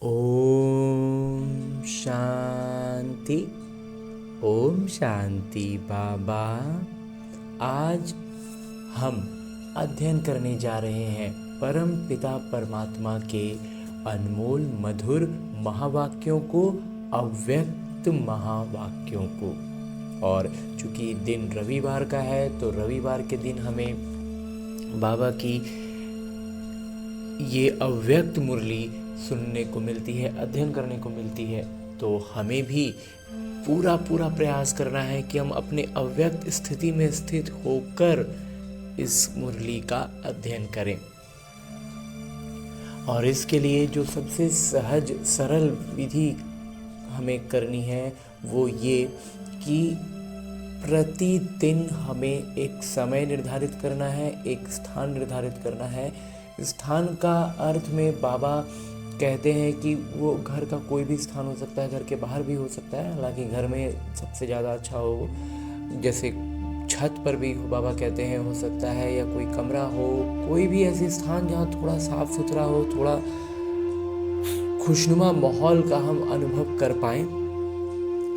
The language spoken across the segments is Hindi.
ओम शांति। ओम शांति बाबा। आज हम अध्ययन करने जा रहे हैं परम पिता परमात्मा के अनमोल मधुर महावाक्यों को, अव्यक्त महावाक्यों को। और चूंकि दिन रविवार का है तो रविवार के दिन हमें बाबा की ये अव्यक्त मुरली सुनने को मिलती है, अध्ययन करने को मिलती है। तो हमें भी पूरा प्रयास करना है कि हम अपने अव्यक्त स्थिति में स्थित होकर इस मुरली का अध्ययन करें। और इसके लिए जो सबसे सहज सरल विधि हमें करनी है वो ये कि प्रतिदिन हमें एक समय निर्धारित करना है, एक स्थान निर्धारित करना है। स्थान का अर्थ में बाबा कहते हैं कि वो घर का कोई भी स्थान हो सकता है, घर के बाहर भी हो सकता है। हालांकि घर में सबसे ज़्यादा अच्छा हो, जैसे छत पर भी बाबा कहते हैं हो सकता है, या कोई कमरा हो, कोई भी ऐसे स्थान जहाँ थोड़ा साफ सुथरा हो, थोड़ा खुशनुमा माहौल का हम अनुभव कर पाएँ।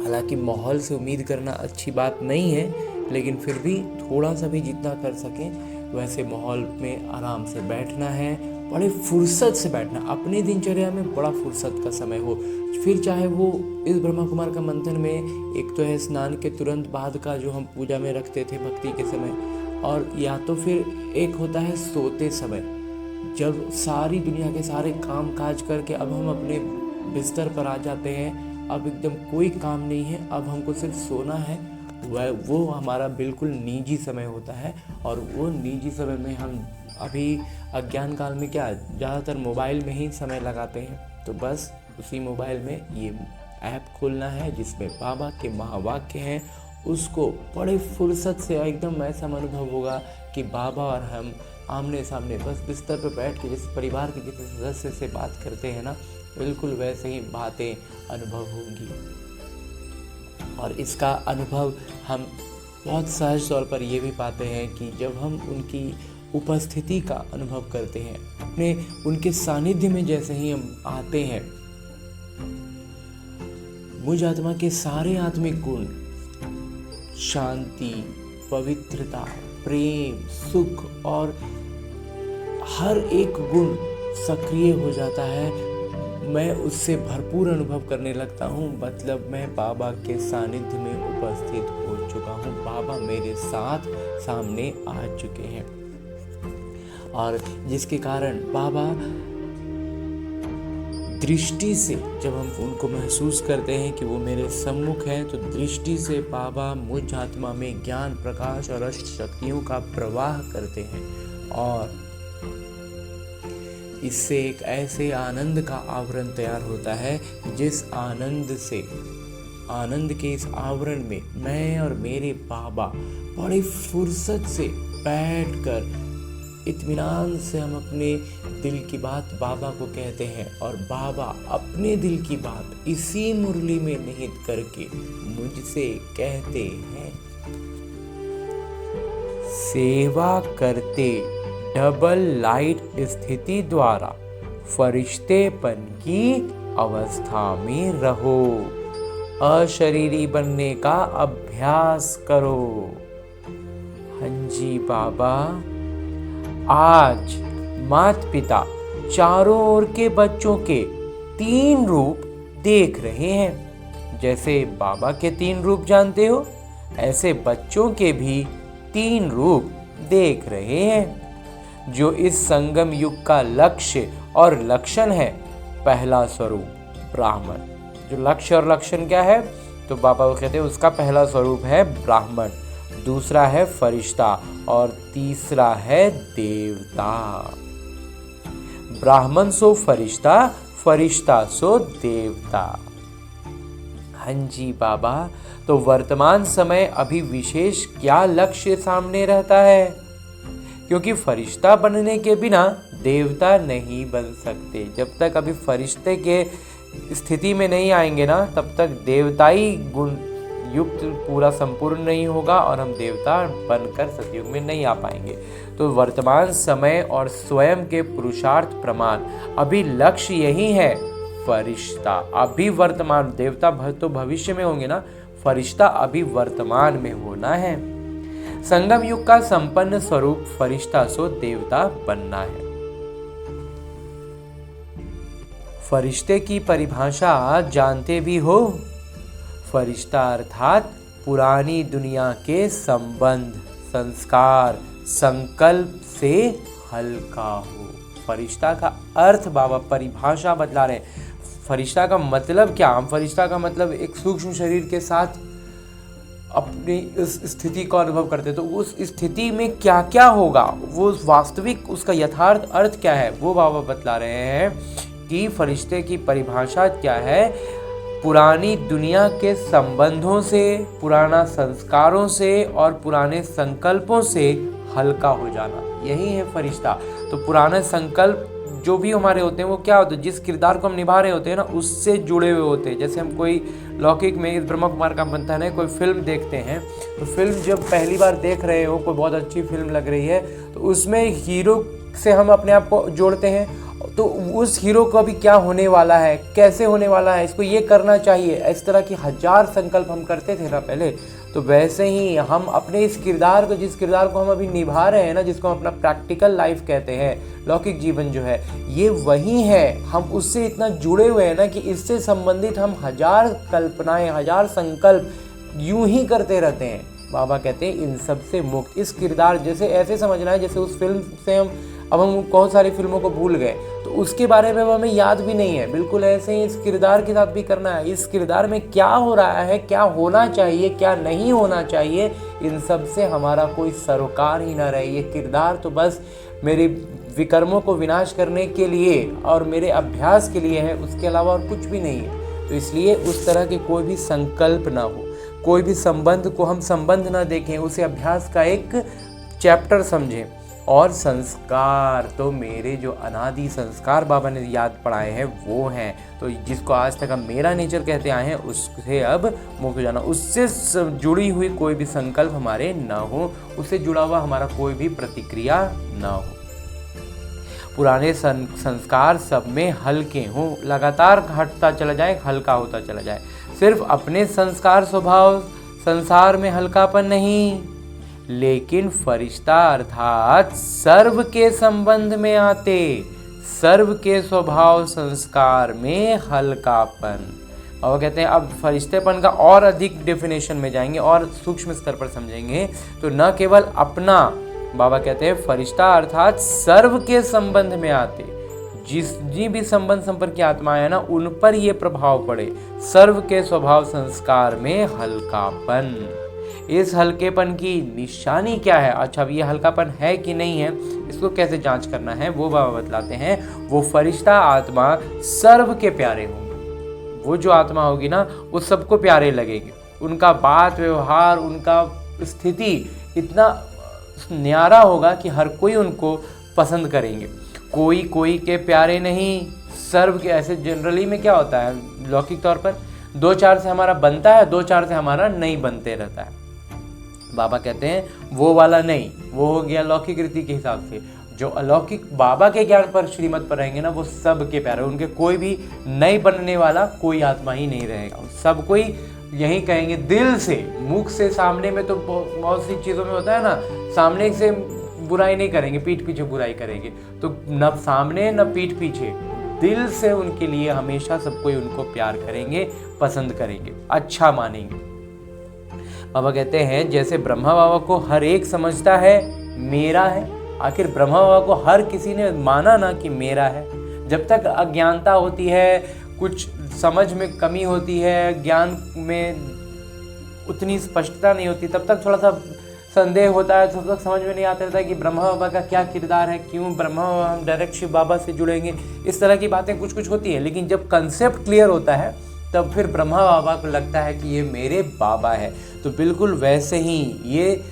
हालांकि माहौल से उम्मीद करना अच्छी बात नहीं है, लेकिन फिर भी थोड़ा सा भी जितना कर सकें वैसे माहौल में आराम से बैठना है, बड़े फुर्सत से बैठना। अपने दिनचर्या में बड़ा फुर्सत का समय हो, फिर चाहे वो इस ब्रह्मा कुमार का मंथन में एक तो है स्नान के तुरंत बाद का जो हम पूजा में रखते थे भक्ति के समय, और या तो फिर एक होता है सोते समय, जब सारी दुनिया के सारे काम काज करके अब हम अपने बिस्तर पर आ जाते हैं, अब एकदम कोई काम नहीं है, अब हमको सिर्फ सोना है। वो हमारा बिल्कुल निजी समय होता है। और वो निजी समय में हम अभी अज्ञान काल में क्या ज़्यादातर मोबाइल में ही समय लगाते हैं। तो बस उसी मोबाइल में ये ऐप खोलना है जिसमें बाबा के महावाक्य हैं, उसको बड़े फुर्सत से एकदम ऐसा अनुभव होगा कि बाबा और हम आमने सामने बस बिस्तर पर बैठ के जैसे परिवार के किसी सदस्य से बात करते हैं ना, बिल्कुल वैसे ही बातें अनुभव होंगी। और इसका अनुभव हम बहुत सहज तौर पर ये भी पाते हैं कि जब हम उनकी उपस्थिति का अनुभव करते हैं, अपने उनके सानिध्य में जैसे ही हम आते हैं, मुझ आत्मा के सारे आत्मिक गुण, शांति, पवित्रता, प्रेम, सुख और हर एक गुण सक्रिय हो जाता है। मैं उससे भरपूर अनुभव करने लगता हूँ। मतलब मैं बाबा के सानिध्य में उपस्थित हो चुका हूँ, बाबा मेरे साथ सामने आ चुके हैं। और जिसके कारण बाबा दृष्टि से जब हम उनको महसूस करते हैं कि वो मेरे सम्मुख हैं, तो दृष्टि से बाबा मुझ आत्मा में ज्ञान, प्रकाश और अष्ट शक्तियों का प्रवाह करते हैं। और इससे एक ऐसे आनंद का आवरण तैयार होता है जिस आनंद के इस आवरण में मैं और मेरे बाबा बड़ी फुर्सत से बैठकर इत्मीनान से हम अपने दिल की बात बाबा को कहते हैं, और बाबा अपने दिल की बात इसी मुरली में निहित करके मुझसे कहते हैं। सेवा करते डबल लाइट स्थिति द्वारा फरिश्तेपन की अवस्था में रहो, अशरीरी बनने का अभ्यास करो। हाँ जी बाबा। आज माता पिता चारों ओर के बच्चों के 3 रूप देख रहे हैं। जैसे बाबा के 3 रूप जानते हो, ऐसे बच्चों के भी 3 रूप देख रहे हैं, जो इस संगम युग का लक्ष्य और लक्षण है। पहला स्वरूप ब्राह्मण। जो लक्ष्य और लक्षण क्या है, तो बाबा वो कहते हैं उसका पहला स्वरूप है ब्राह्मण, दूसरा है फरिश्ता और तीसरा है देवता। ब्राह्मण सो फरिश्ता, फरिश्ता सो देवता। हाँ जी बाबा। तो वर्तमान समय अभी विशेष क्या लक्ष्य सामने रहता है, क्योंकि फरिश्ता बनने के बिना देवता नहीं बन सकते। जब तक अभी फरिश्ते के स्थिति में नहीं आएंगे ना, तब तक देवताई गुण युक्त पूरा संपूर्ण नहीं होगा और हम देवता बनकर सतयुग में नहीं आ पाएंगे। तो वर्तमान समय और स्वयं के पुरुषार्थ प्रमाण अभी लक्ष्य यही है फरिश्ता। अभी वर्तमान, देवता तो भविष्य में होंगे ना, फरिश्ता अभी वर्तमान में होना है। संगम युग का संपन्न स्वरूप फरिश्ता सो देवता बनना है। फरिश्ते की परिभाषा जानते भी हो? फरिश्ता अर्थात पुरानी दुनिया के संबंध, संस्कार, संकल्प से हल्का हो। फरिश्ता का अर्थ बाबा परिभाषा बतला रहे हैं। फरिश्ता का मतलब क्या? हम फरिश्ता का मतलब एक सूक्ष्म शरीर के साथ अपनी इस स्थिति को अनुभव करते, तो उस स्थिति में क्या क्या होगा, वो वास्तविक उसका यथार्थ अर्थ क्या है, वो बाबा बतला रहे हैं कि फरिश्ते की परिभाषा क्या है। पुरानी दुनिया के संबंधों से, पुराना संस्कारों से और पुराने संकल्पों से हल्का हो जाना, यही है फरिश्ता। तो पुराने संकल्प जो भी हमारे होते हैं वो क्या होते हैं, जिस किरदार को हम निभा रहे होते हैं ना, उससे जुड़े हुए होते हैं। जैसे हम कोई लौकिक में, इस ब्रह्मा कुमार का मंथन है, कोई फिल्म देखते हैं, तो फिल्म जब पहली बार देख रहे हो, कोई बहुत अच्छी फिल्म लग रही है, तो उसमें हीरो से हम अपने आप को जोड़ते हैं, तो उस हीरो को अभी क्या होने वाला है, कैसे होने वाला है, इसको ये करना चाहिए, इस तरह की हजार संकल्प हम करते थे ना पहले। तो वैसे ही हम अपने इस किरदार को, जिस किरदार को हम अभी निभा रहे हैं ना, जिसको हम अपना प्रैक्टिकल लाइफ कहते हैं, लौकिक जीवन जो है, ये वही है। हम उससे इतना जुड़े हुए हैं ना कि इससे संबंधित हम हजार कल्पनाएं, हजार संकल्प यूं ही करते रहते हैं। बाबा कहते हैं इन सब से मुक्त। इस किरदार, जैसे ऐसे समझना है जैसे उस फिल्म से हम बहुत सारी फिल्मों को भूल गए, तो उसके बारे में हमें याद भी नहीं है, बिल्कुल ऐसे ही इस किरदार के साथ भी करना है। इस किरदार में क्या हो रहा है, क्या होना चाहिए, क्या नहीं होना चाहिए, इन सब से हमारा कोई सरोकार ही ना रहे। ये किरदार तो बस मेरे विकर्मों को विनाश करने के लिए और मेरे अभ्यास के लिए है, उसके अलावा और कुछ भी नहीं है। तो इसलिए उस तरह के कोई भी संकल्प ना हो, कोई भी संबंध को हम संबंध ना देखें, उसे अभ्यास का एक चैप्टर समझें। और संस्कार तो मेरे जो अनादि संस्कार बाबा ने याद पढ़ाए हैं वो हैं, तो जिसको आज तक हम मेरा नेचर कहते आए हैं, उससे अब मुक्त हो जाना। उससे जुड़ी हुई कोई भी संकल्प हमारे ना हो, उससे जुड़ा हुआ हमारा कोई भी प्रतिक्रिया ना हो। पुराने संस्कार सब में हल्के हों, लगातार हटता चला जाए, हल्का होता चला जाए। सिर्फ अपने संस्कार स्वभाव संसार में हल्कापन नहीं, लेकिन फरिश्ता अर्थात सर्व के संबंध में आते, सर्व के स्वभाव संस्कार में हल्कापन। और कहते हैं अब फरिश्तेपन का और अधिक डेफिनेशन में जाएंगे और सूक्ष्म स्तर पर समझेंगे, तो न केवल अपना, बाबा कहते हैं फरिश्ता अर्थात सर्व के संबंध में आते, जितनी भी संबंध संपर्क की आत्मा है ना, उन पर ये प्रभाव पड़े, सर्व के स्वभाव संस्कार में हल्कापन। इस हल्केपन की निशानी क्या है? अच्छा, अब ये हल्कापन है कि नहीं है, इसको कैसे जांच करना है वो बाबा बतलाते हैं। वो फरिश्ता आत्मा सर्व के प्यारे होंगे। वो जो आत्मा होगी ना, वो सबको प्यारे लगेंगे। उनका बात व्यवहार, उनका स्थिति इतना न्यारा होगा कि हर कोई उनको पसंद करेंगे। कोई कोई के प्यारे नहीं, सर्व के। ऐसे जनरली में क्या होता है, लौकिक तौर पर 2-4 से हमारा बनता है, 2-4 से हमारा नहीं बनते रहता है। बाबा कहते हैं वो वाला नहीं, वो हो गया लौकिक रीति के हिसाब से। जो अलौकिक बाबा के ज्ञान पर, श्रीमत पर रहेंगे ना, वो सब के प्यारे, उनके कोई भी नहीं बनने वाला कोई आत्मा ही नहीं रहेगा। सब कोई यही कहेंगे दिल से, मुख से, सामने में तो बहुत सी चीज़ों में होता है ना, सामने से बुराई नहीं करेंगे, पीठ पीछे बुराई करेंगे। तो न सामने न पीठ पीछे, दिल से उनके लिए हमेशा सब कोई उनको प्यार करेंगे, पसंद करेंगे, अच्छा मानेंगे। बाबा कहते हैं जैसे ब्रह्मा बाबा को हर एक समझता है मेरा है, आखिर ब्रह्मा बाबा को हर किसी ने माना ना कि मेरा है। जब तक अज्ञानता होती है, कुछ समझ में कमी होती है, ज्ञान में उतनी स्पष्टता नहीं होती, तब तक थोड़ा सा संदेह होता है, तब तक समझ में नहीं आता रहता कि ब्रह्मा बाबा का क्या किरदार है, क्यों ब्रह्मा बाबा हम डायरेक्ट शिव बाबा से जुड़ेंगे, इस तरह की बातें कुछ कुछ होती है। लेकिन जब कंसेप्ट क्लियर होता है, तब फिर ब्रह्मा बाबा को लगता है कि ये मेरे बाबा है। तो बिल्कुल वैसे ही ये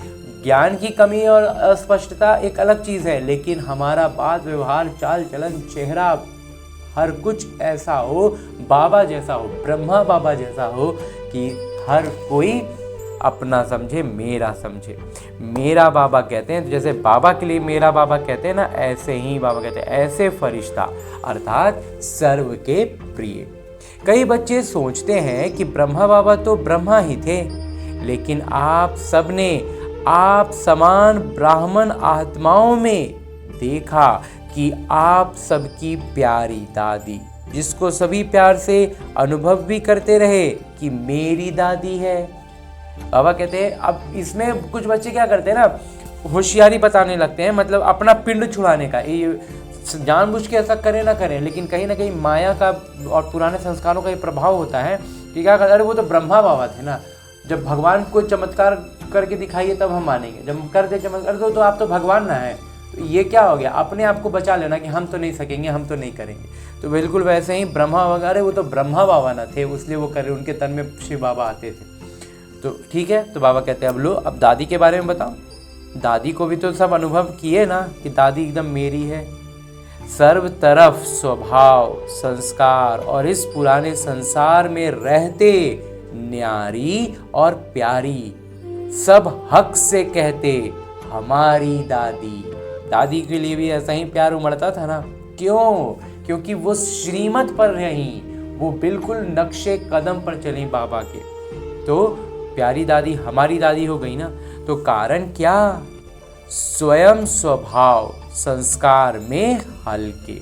ज्ञान की कमी और अस्पष्टता एक अलग चीज़ है, लेकिन हमारा बात व्यवहार, चाल चलन, चेहरा, हर कुछ ऐसा हो, बाबा जैसा हो, ब्रह्मा बाबा जैसा हो कि हर कोई अपना समझे, मेरा समझे। मेरा बाबा कहते हैं, तो जैसे बाबा के लिए मेरा बाबा कहते हैं ना, ऐसे ही बाबा कहते हैं ऐसे फरिश्ता अर्थात सर्व के प्रिय। कई बच्चे सोचते हैं कि ब्रह्मा बाबा तो ब्रह्मा ही थे, लेकिन आप सबने आप समान ब्राह्मण आत्माओं में देखा कि आप सबकी प्यारी दादी, जिसको सभी प्यार से अनुभव भी करते रहे कि मेरी दादी है। बाबा कहते हैं, अब इसमें कुछ बच्चे क्या करते हैं ना, होशियारी बताने लगते हैं, मतलब अपना पिंड छुड़ाने का, ये जानबूझ के ऐसा करें ना करें, लेकिन कहीं ना कहीं माया का और पुराने संस्कारों का ये प्रभाव होता है कि क्या करते, अरे वो तो ब्रह्मा बाबा थे ना, जब भगवान को चमत्कार करके दिखाइए तब हम मानेंगे, जब कर दे चमत्कार तो आप तो भगवान ना है। तो ये क्या हो गया, अपने आप को बचा लेना कि हम तो नहीं सकेंगे, हम तो नहीं करेंगे। तो बिल्कुल वैसे ही ब्रह्मा वगैरह वो तो ब्रह्मा बाबा ना थे, इसलिए वो कर रहे, उनके तन में शिव बाबा आते थे। तो ठीक है, तो बाबा कहते हैं अब लो, अब दादी के बारे में बताओ। दादी को भी तो सब अनुभव किए ना कि दादी एकदम मेरी है। सर्व तरफ स्वभाव, संस्कार और इस पुराने संसार में रहते न्यारी और प्यारी, सब हक से कहते हमारी दादी। दादी के लिए भी ऐसा ही प्यार उमड़ता था ना। क्यों? क्योंकि वो श्रीमत पर रही, वो बिल्कुल नक्शे कदम पर चली बाबा के। तो प्यारी दादी हमारी दादी हो गई ना। तो कारण क्या? स्वयं स्वभाव संस्कार में हल्के,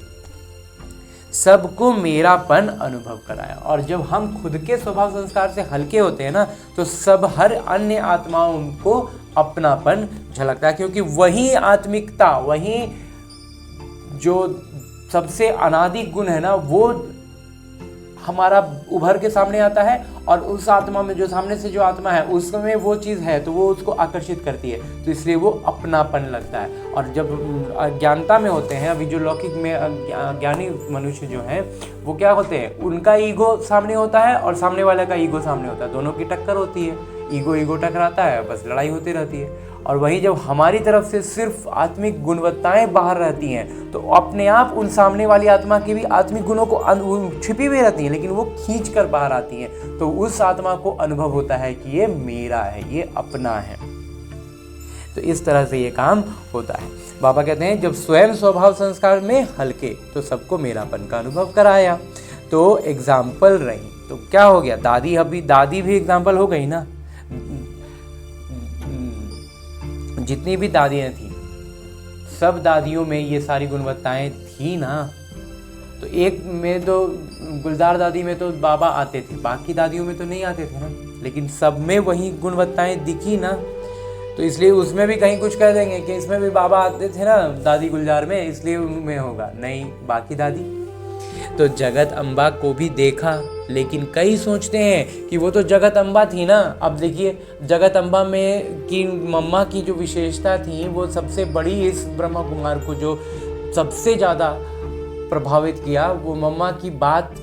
सबको मेरापन अनुभव कराया। और जब हम खुद के स्वभाव संस्कार से हल्के होते हैं ना, तो सब हर अन्य आत्माओं को अपनापन झलकता है, क्योंकि वही आत्मिकता, वही जो सबसे अनादि गुण है ना, वो हमारा उभर के सामने आता है, और उस आत्मा में जो सामने से जो आत्मा है उसमें वो चीज़ है, तो वो उसको आकर्षित करती है, तो इसलिए वो अपनापन लगता है। और जब अज्ञानता में होते हैं, अभी जो लौकिक में ज्ञानी मनुष्य जो हैं वो क्या होते हैं, उनका ईगो सामने होता है और सामने वाले का ईगो सामने होता है, दोनों की टक्कर होती है, ईगो टकराता है, बस लड़ाई होती रहती है। और वहीं जब हमारी तरफ से सिर्फ आत्मिक गुणवत्ताएं बाहर रहती हैं, तो अपने आप उन सामने वाली आत्मा की भी आत्मिक गुणों को छिपी हुई रहती हैं, लेकिन वो खींच कर बाहर आती हैं, तो उस आत्मा को अनुभव होता है कि ये मेरा है, ये अपना है। तो इस तरह से ये काम होता है। बाबा कहते हैं जब स्वयं स्वभाव संस्कार में हल्के, तो सबको मेरापन का अनुभव कराया। तो एग्जाम्पल रही, तो क्या हो गया, दादी भी एग्जाम्पल हो गई ना। जितनी भी दादियाँ थी, सब दादियों में ये सारी गुणवत्ताएं थी ना। तो एक में तो गुलजार दादी में तो बाबा आते थे, बाकी दादियों में तो नहीं आते थे ना, लेकिन सब में वही गुणवत्ताएं दिखी ना। तो इसलिए उसमें भी कहीं कुछ कह देंगे कि इसमें भी बाबा आते थे ना दादी गुलजार में, इसलिए उनमें होगा, नहीं बाकी दादी। तो जगत अम्बा को भी देखा, लेकिन कई सोचते हैं कि वो तो जगत अम्बा थी ना। अब देखिए, जगत अम्बा में की मम्मा की जो विशेषता थी, वो सबसे बड़ी, इस ब्रह्मा कुमार को जो सबसे ज़्यादा प्रभावित किया, वो मम्मा की बात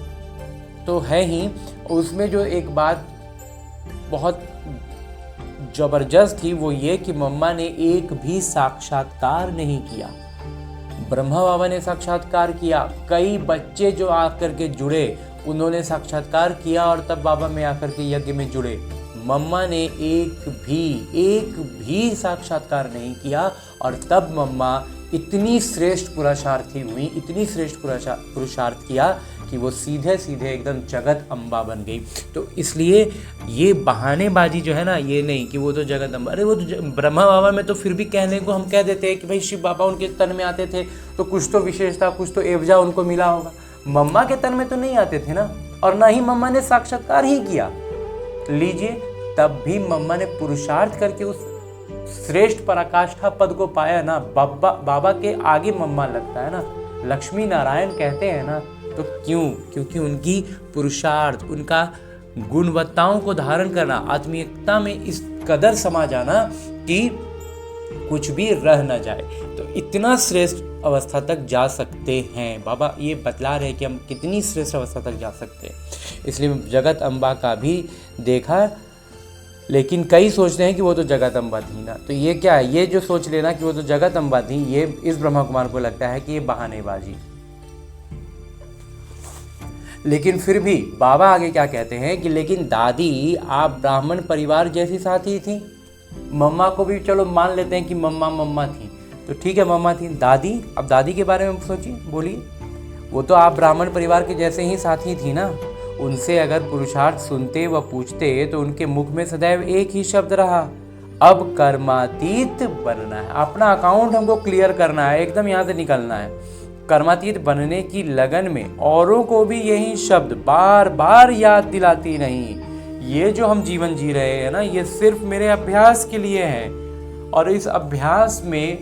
तो है ही, उसमें जो एक बात बहुत जबरदस्त थी वो ये कि मम्मा ने एक भी साक्षात्कार नहीं किया, ब्रह्मा बाबा ने साक्षात्कार किया। कई बच्चे जो आकर के जुड़े, उन्होंने साक्षात्कार किया और तब बाबा में आकर के यज्ञ में जुड़े। मम्मा ने एक भी साक्षात्कार नहीं किया, और तब मम्मा इतनी श्रेष्ठ पुरुषार्थी हुई, इतनी श्रेष्ठ पुरुषार्थ किया कि वो सीधे सीधे एकदम जगत अम्बा बन गई। तो इसलिए ये बहानेबाजी जो है ना, ये नहीं कि वो तो जगत अम्बा, अरे वो तो ब्रह्मा बाबा में तो फिर भी कहने को हम कह देते हैं कि भाई शिव बाबा उनके तन में आते थे, तो कुछ तो विशेषता, कुछ तो एवजा उनको मिला होगा। मम्मा के तन में तो नहीं आते थे ना, और ना ही मम्मा ने साक्षात्कार ही किया। लीजिए, तब भी मम्मा ने पुरुषार्थ करके उस श्रेष्ठ पराकाष्ठा पद को पाया ना। बाबा के आगे मम्मा लगता है ना, लक्ष्मी नारायण कहते हैं ना। तो क्यों? क्योंकि उनकी पुरुषार्थ, उनका गुणवत्ताओं को धारण करना, आत्मीयता में इस कदर समा जाना कि कुछ भी रह न जाए, तो इतना श्रेष्ठ अवस्था तक जा सकते हैं। बाबा ये बतला रहे कि हम कितनी श्रेष्ठ अवस्था तक जा सकते हैं। इसलिए जगत अम्बा का भी देखा, लेकिन कई सोचते हैं कि वो तो जगत अम्बा थी ना। तो ये क्या है, ये जो सोच लेना कि वो तो जगत अम्बा थी, ये इस ब्रह्मा कुमार को लगता है कि ये बहानेबाजी। लेकिन फिर भी बाबा आगे क्या कहते हैं कि लेकिन दादी आप ब्राह्मण परिवार जैसी साथी थी। मम्मा को भी चलो मान लेते हैं कि मम्मा थी, तो ठीक है मम्मा थी। दादी, अब दादी के बारे में सोचिए, बोलिए। वो तो आप ब्राह्मण परिवार के जैसे ही साथी थी ना। उनसे अगर पुरुषार्थ सुनते व पूछते तो उनके मुख में सदैव एक ही शब्द रहा, अब कर्मातीत बनना है। अपना अकाउंट हमको क्लियर करना है, एकदम यहाँ से निकलना है। कर्मातीत बनने की लगन में औरों को भी यही शब्द बार बार याद दिलाती नहीं, ये जो हम जीवन जी रहे हैं ना, ये सिर्फ मेरे अभ्यास के लिए है। और इस अभ्यास में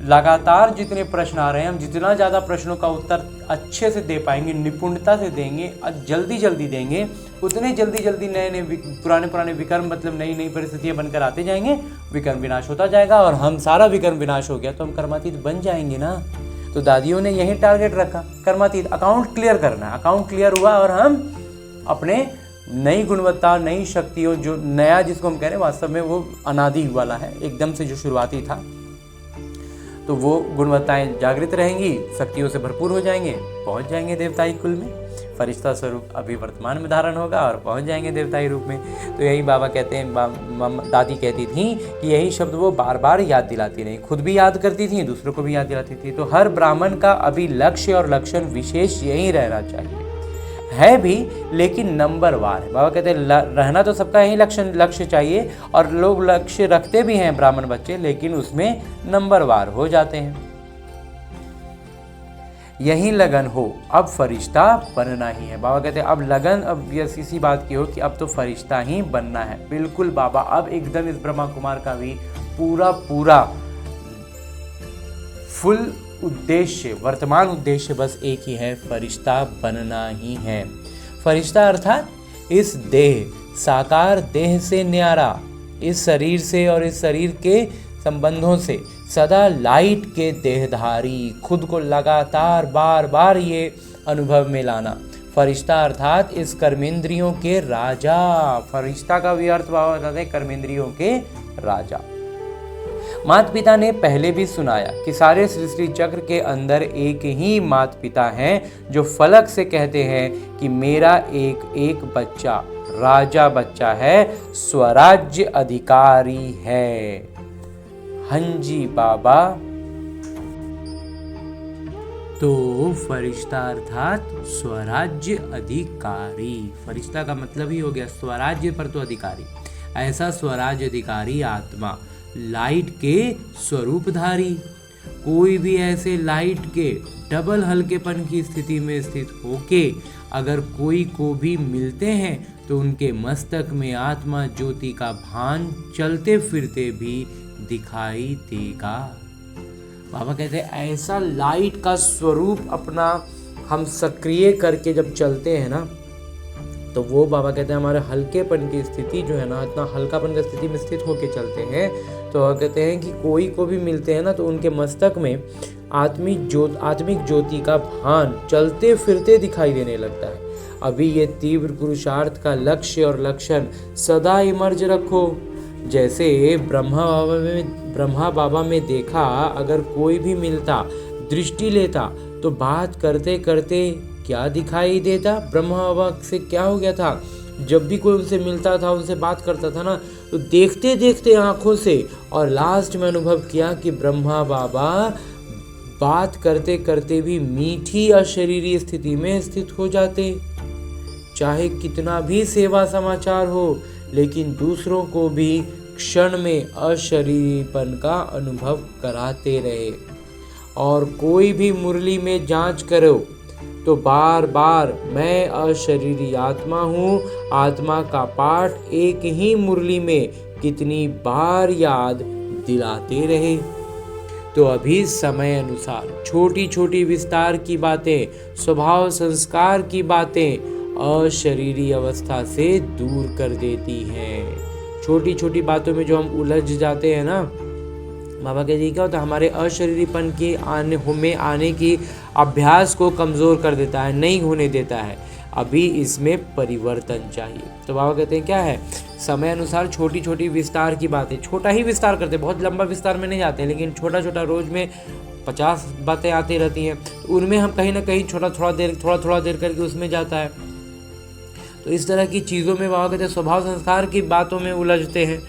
लगातार जितने प्रश्न आ रहे हैं, हम जितना ज़्यादा प्रश्नों का उत्तर अच्छे से दे पाएंगे, निपुणता से देंगे, जल्दी जल्दी देंगे, उतने जल्दी जल्दी नए नए पुराने विकर्म मतलब नई नई परिस्थितियाँ बनकर आते जाएंगे, विकर्म विनाश होता जाएगा। और हम सारा विकर्म विनाश हो गया तो हम कर्मातीत बन जाएंगे ना। तो दादियों ने यही टारगेट रखा, कर्मातीत, अकाउंट क्लियर करना है। अकाउंट क्लियर हुआ और हम अपने नई गुणवत्ता, नई शक्तियों, जो नया जिसको हम कह रहे हैं वास्तव में वो अनादि वाला है, एकदम से जो शुरुआती था, तो वो गुणवत्ताएं जागृत रहेंगी, शक्तियों से भरपूर हो जाएंगे, पहुंच जाएंगे देवताई कुल में। फरिश्ता स्वरूप अभी वर्तमान में धारण होगा और पहुंच जाएंगे देवताई रूप में। तो यही बाबा कहते हैं, दादी कहती थी कि यही शब्द वो बार बार याद दिलाती रही, खुद भी याद करती थी, दूसरों को भी याद दिलाती थी। तो हर ब्राह्मण का अभी लक्ष्य और लक्षण विशेष यही रहना चाहिए, है भी, लेकिन नंबरवार है। बाबा कहते हैं रहना तो सबका यही लक्ष्य चाहिए, और लोग लक्ष्य रखते भी हैं ब्राह्मण बच्चे, लेकिन उसमें नंबरवार हो जाते हैं। यही लगन हो, अब फरिश्ता बनना ही है। बाबा कहते हैं अब लगन, अब इसी बात की हो कि अब तो फरिश्ता ही बनना है। बिल्कुल बाबा, अब एकदम इस ब्रह्मा कुमार का भी पूरा फुल उद्देश्य, वर्तमान उद्देश्य बस एक ही है, फरिश्ता बनना ही है। फरिश्ता अर्थात इस देह, साकार देह से न्यारा, इस शरीर से और इस शरीर के संबंधों से सदा लाइट के देहधारी, खुद को लगातार बार बार ये अनुभव में लाना। फरिश्ता अर्थात इस कर्मेंद्रियों के राजा। फरिश्ता का भी अर्थ होता है कर्मेंद्रियों के राजा। माता पिता ने पहले भी सुनाया कि सारे सृष्टि चक्र के अंदर एक ही माता पिता हैं जो फलक से कहते हैं कि मेरा एक एक बच्चा राजा बच्चा है, स्वराज्य अधिकारी है। हाँ जी बाबा। तो फरिश्ता अर्थात स्वराज्य अधिकारी, फरिश्ता का मतलब ही हो गया स्वराज्य पर तो अधिकारी। ऐसा स्वराज्य अधिकारी आत्मा, लाइट के स्वरूपधारी, कोई भी ऐसे लाइट के डबल हल्केपन की स्थिति में स्थित होके अगर कोई को भी मिलते हैं तो उनके मस्तक में आत्मा ज्योति का भान चलते फिरते भी दिखाई देगा। बाबा कहते हैं ऐसा लाइट का स्वरूप अपना हम सक्रिय करके जब चलते हैं ना, तो वो बाबा कहते हैं हमारे हल्केपन की स्थिति जो है ना, इतना हल्कापन की स्थिति में स्थित होके चलते हैं, तो कहते हैं कि कोई को भी मिलते हैं ना तो उनके मस्तक में आत्मिक ज्योति का भान चलते फिरते दिखाई देने लगता है। अभी ये तीव्र पुरुषार्थ का लक्ष्य और लक्षण सदा इमर्ज रखो। जैसे ब्रह्मा बाबा में देखा, अगर कोई भी मिलता, दृष्टि लेता, तो बात करते करते क्या दिखाई देता। ब्रह्मा बाबा से क्या हो गया था, जब भी कोई उनसे मिलता था, उनसे बात करता था ना, तो देखते देखते आंखों से, और लास्ट में अनुभव किया कि ब्रह्मा बाबा बात करते करते भी मीठी अशरीरी स्थिति में स्थित हो जाते। चाहे कितना भी सेवा समाचार हो, लेकिन दूसरों को भी क्षण में अशरीरीपन का अनुभव कराते रहे। और कोई भी मुरली में जांच करो तो बार बार मैं अशरीरी आत्मा हूँ, आत्मा का पाठ एक ही मुरली में कितनी बार याद दिलाते रहे। तो अभी समय अनुसार छोटी छोटी विस्तार की बातें, स्वभाव संस्कार की बातें अशरीरी अवस्था से दूर कर देती हैं। छोटी छोटी बातों में जो हम उलझ जाते हैं ना, बाबा कहते हैं क्या होता है, हमारे अशरीरीपन की आने की अभ्यास को कमज़ोर कर देता है, नहीं होने देता है। अभी इसमें परिवर्तन चाहिए। तो बाबा कहते हैं क्या है, समय अनुसार छोटी छोटी विस्तार की बातें, छोटा ही विस्तार करते, बहुत लंबा विस्तार में नहीं जाते, लेकिन छोटा छोटा रोज में 50 बातें आती रहती हैं, तो उनमें हम कहीं ना कहीं थोड़ा देर करके उसमें जाता है। तो इस तरह की चीज़ों में बाबा कहते हैं स्वभाव संस्कार की बातों में उलझते हैं,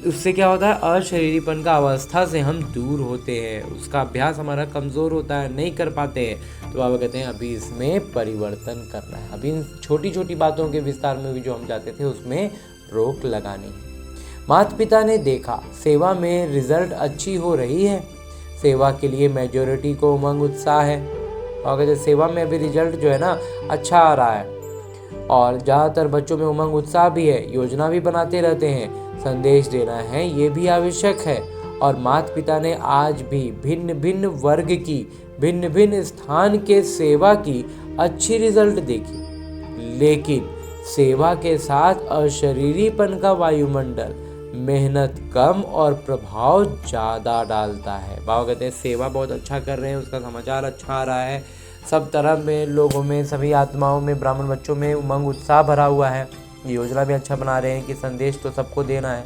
उससे क्या होता है, अशरीरीपन का अवस्था से हम दूर होते हैं, उसका अभ्यास हमारा कमज़ोर होता है, नहीं कर पाते हैं। तो बाबा कहते हैं अभी इसमें परिवर्तन करना है, अभी इन छोटी छोटी बातों के विस्तार में भी जो हम चाहते थे उसमें रोक लगानी है। माता पिता ने देखा सेवा में रिजल्ट अच्छी हो रही है, सेवा के लिए मेजॉरिटी को उमंग उत्साह है। और कहते सेवा में अभी रिजल्ट जो है ना अच्छा आ रहा है और ज़्यादातर बच्चों में उमंग उत्साह भी है, योजना भी बनाते रहते हैं, संदेश देना है ये भी आवश्यक है। और माता पिता ने आज भी भिन्न भिन्न वर्ग की, भिन्न भिन्न स्थान के सेवा की अच्छी रिजल्ट देखी, लेकिन सेवा के साथ अशरीरीपन का वायुमंडल मेहनत कम और प्रभाव ज़्यादा डालता है। बाबा कहते हैं सेवा बहुत अच्छा कर रहे हैं, उसका समाचार अच्छा आ रहा है, सब तरह में लोगों में, सभी आत्माओं में, ब्राह्मण बच्चों में उमंग उत्साह भरा हुआ है, योजना भी अच्छा बना रहे हैं कि संदेश तो सबको देना है।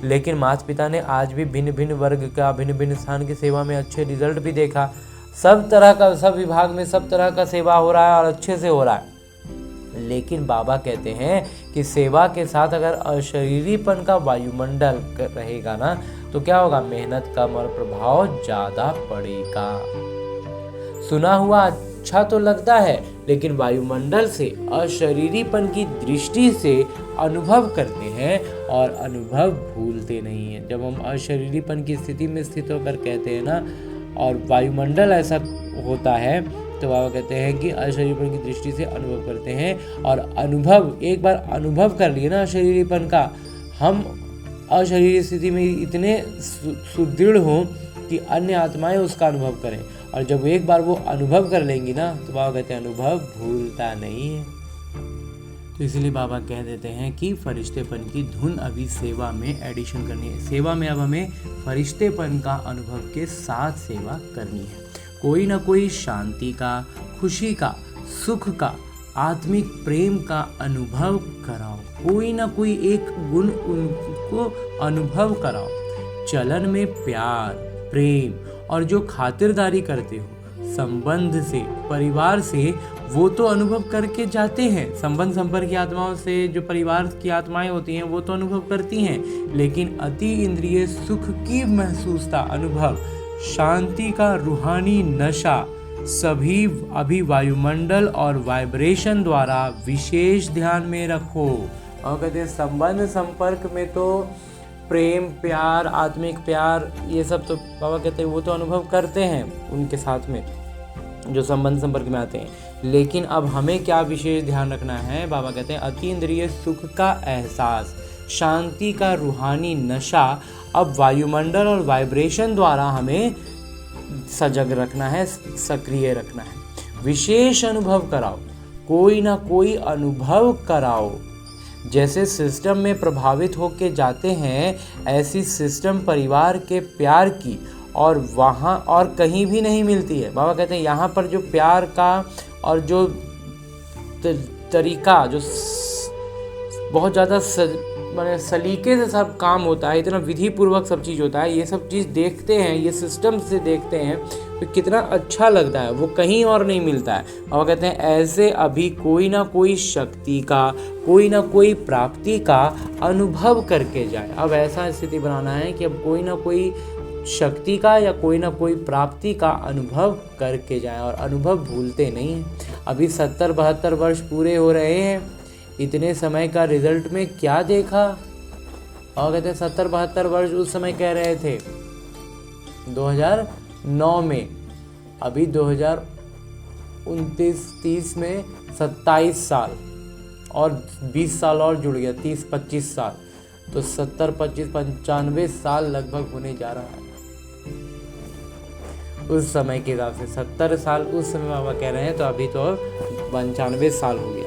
लेकिन माता पिता ने आज भी भिन्न भिन्न वर्ग का, भिन्न भिन्न स्थान की सेवा में अच्छे रिजल्ट भी देखा, सब तरह का, सब विभाग में सब तरह का सेवा हो रहा है और अच्छे से हो रहा है। लेकिन बाबा कहते हैं कि सेवा के साथ अगर अशरीरीपन का वायुमंडल रहेगा ना तो क्या होगा, मेहनत कम और प्रभाव ज़्यादा पड़ेगा। सुना हुआ अच्छा तो लगता है, लेकिन वायुमंडल से अशरीरीपन की दृष्टि से अनुभव करते हैं और अनुभव भूलते नहीं हैं। जब हम अशरीरीपन की स्थिति में स्थित होकर कहते हैं ना और वायुमंडल ऐसा होता है तो बाबा कहते हैं कि अशरीरीपन की दृष्टि से अनुभव करते हैं और अनुभव, एक बार अनुभव कर लिए ना अशरीरीपन का, हम अशरीरी स्थिति में इतने सुदृढ़ हों कि अन्य आत्माएं उसका अनुभव करें। और जब एक बार वो अनुभव कर लेंगी ना तो बाबा कहते हैं अनुभव भूलता नहीं है। तो इसलिए बाबा कह देते हैं कि फरिश्तेपन की धुन अभी सेवा में एडिशन करनी है। सेवा में अब हमें फरिश्तेपन का अनुभव के साथ सेवा करनी है। कोई ना कोई शांति का, खुशी का, सुख का, आत्मिक प्रेम का अनुभव कराओ, कोई ना कोई एक गुण उनको अनुभव कराओ। चलन में प्यार, प्रेम और जो खातिरदारी करते हो संबंध से, परिवार से, वो तो अनुभव करके जाते हैं। संबंध संपर्क की आत्माओं से जो परिवार की आत्माएं होती हैं वो तो अनुभव करती हैं, लेकिन अति इंद्रिय सुख की महसूसता, अनुभव, शांति का रूहानी नशा सभी अभी वायुमंडल और वाइब्रेशन द्वारा विशेष ध्यान में रखो। और कहते हैं संबंध संपर्क में तो प्रेम, प्यार, आत्मिक प्यार, ये सब तो बाबा कहते हैं वो तो अनुभव करते हैं उनके साथ में जो संबंध संपर्क में आते हैं, लेकिन अब हमें क्या विशेष ध्यान रखना है। बाबा कहते हैं अति इंद्रिय सुख का एहसास, शांति का रूहानी नशा अब वायुमंडल और वाइब्रेशन द्वारा हमें सजग रखना है, सक्रिय रखना है। विशेष अनुभव कराओ, कोई ना कोई अनुभव कराओ। जैसे सिस्टम में प्रभावित होके जाते हैं, ऐसी सिस्टम परिवार के प्यार की और वहाँ और कहीं भी नहीं मिलती है। बाबा कहते हैं यहाँ पर जो प्यार का और जो तरीका, जो बहुत ज़्यादा माने सलीके से सब काम होता है, इतना विधि पूर्वक सब चीज़ होता है, ये सब चीज़ देखते हैं, ये सिस्टम से देखते हैं तो कितना अच्छा लगता है, वो कहीं और नहीं मिलता है। और कहते हैं ऐसे अभी कोई ना कोई शक्ति का, कोई ना कोई प्राप्ति का अनुभव करके जाए। अब ऐसा स्थिति बनाना है कि अब कोई ना कोई शक्ति का या कोई ना कोई प्राप्ति का अनुभव करके जाए और अनुभव भूलते नहीं हैं। अभी 70-72 वर्ष पूरे हो रहे हैं, इतने समय का रिजल्ट में क्या देखा। और कहते हैं 70-72 वर्ष उस समय कह रहे थे 2009 में, अभी 2029-30 में 27 साल और 20 साल और जुड़ गया, 30-25 साल, तो 70-25-95 साल लगभग होने जा रहा है उस समय के हिसाब से। 70 साल उस समय बाबा कह रहे हैं, तो अभी तो 95 साल हो गया।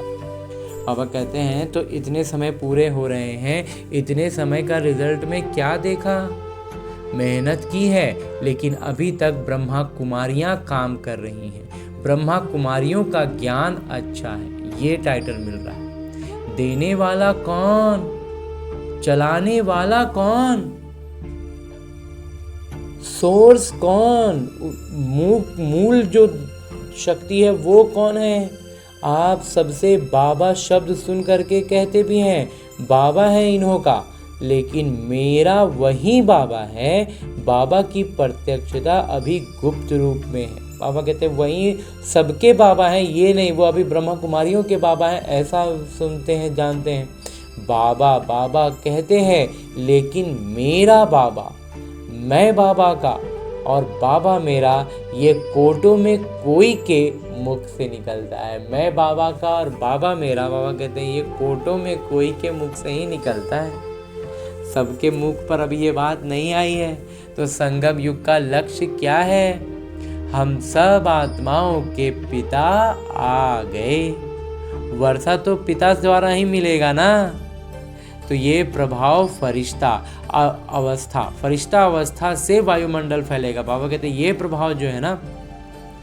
बाबा कहते हैं तो इतने समय पूरे हो रहे हैं, इतने समय का रिजल्ट में क्या देखा। मेहनत की है, लेकिन अभी तक ब्रह्मा कुमारियां काम कर रही हैं, ब्रह्मा कुमारियों का ज्ञान अच्छा है, ये टाइटल मिल रहा है। देने वाला कौन, चलाने वाला कौन, सोर्स कौन, मूल जो शक्ति है वो कौन है। आप सबसे बाबा शब्द सुन करके कहते भी हैं बाबा है इन्हों का, लेकिन मेरा वही बाबा है। बाबा की प्रत्यक्षता अभी गुप्त रूप में है। बाबा कहते हैं वही सबके बाबा हैं, ये नहीं वो अभी ब्रह्मा कुमारियों के बाबा हैं, ऐसा सुनते हैं जानते हैं। बाबा बाबा कहते हैं, लेकिन मेरा बाबा, मैं बाबा का और बाबा मेरा, ये कोटों में कोई के मुख से निकलता है। मैं बाबा का और बाबा मेरा, बाबा कहते हैं ये कोटों में कोई के मुख से ही निकलता है, सबके मुख पर अभी ये बात नहीं आई है। तो संगम युग का लक्ष्य क्या है? हम सब आत्माओं के पिता आ गए। वर्षा तो पिता द्वारा ही मिलेगा ना। तो ये प्रभाव फरिश्ता अवस्था से वायुमंडल फैलेगा। बाबा कहते हैं ये प्रभाव जो है ना,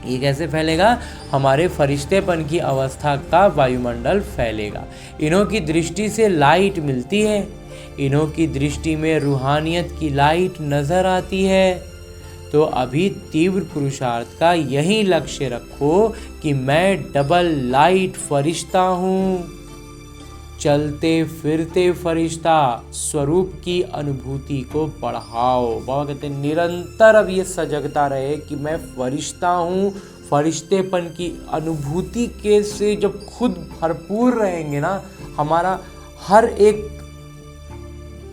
ये कैसे फैलेगा? हमारे फरिश्तेपन की अवस्था का वायुमंडल फैलेगा। इन्हों की दृष्टि से लाइट मिलती है, इन्हों की दृष्टि में रूहानियत की लाइट नजर आती है। तो अभी तीव्र पुरुषार्थ का यही लक्ष्य रखो कि मैं डबल लाइट फरिश्ता हूँ, चलते फिरते फरिश्ता। स्वरूप की अनुभूति को बढ़ाओ। बाबा कहते हैं निरंतर अब ये सजगता रहे कि मैं फरिश्ता हूँ। फरिश्तेपन की अनुभूति के से जब खुद भरपूर रहेंगे ना, हमारा हर एक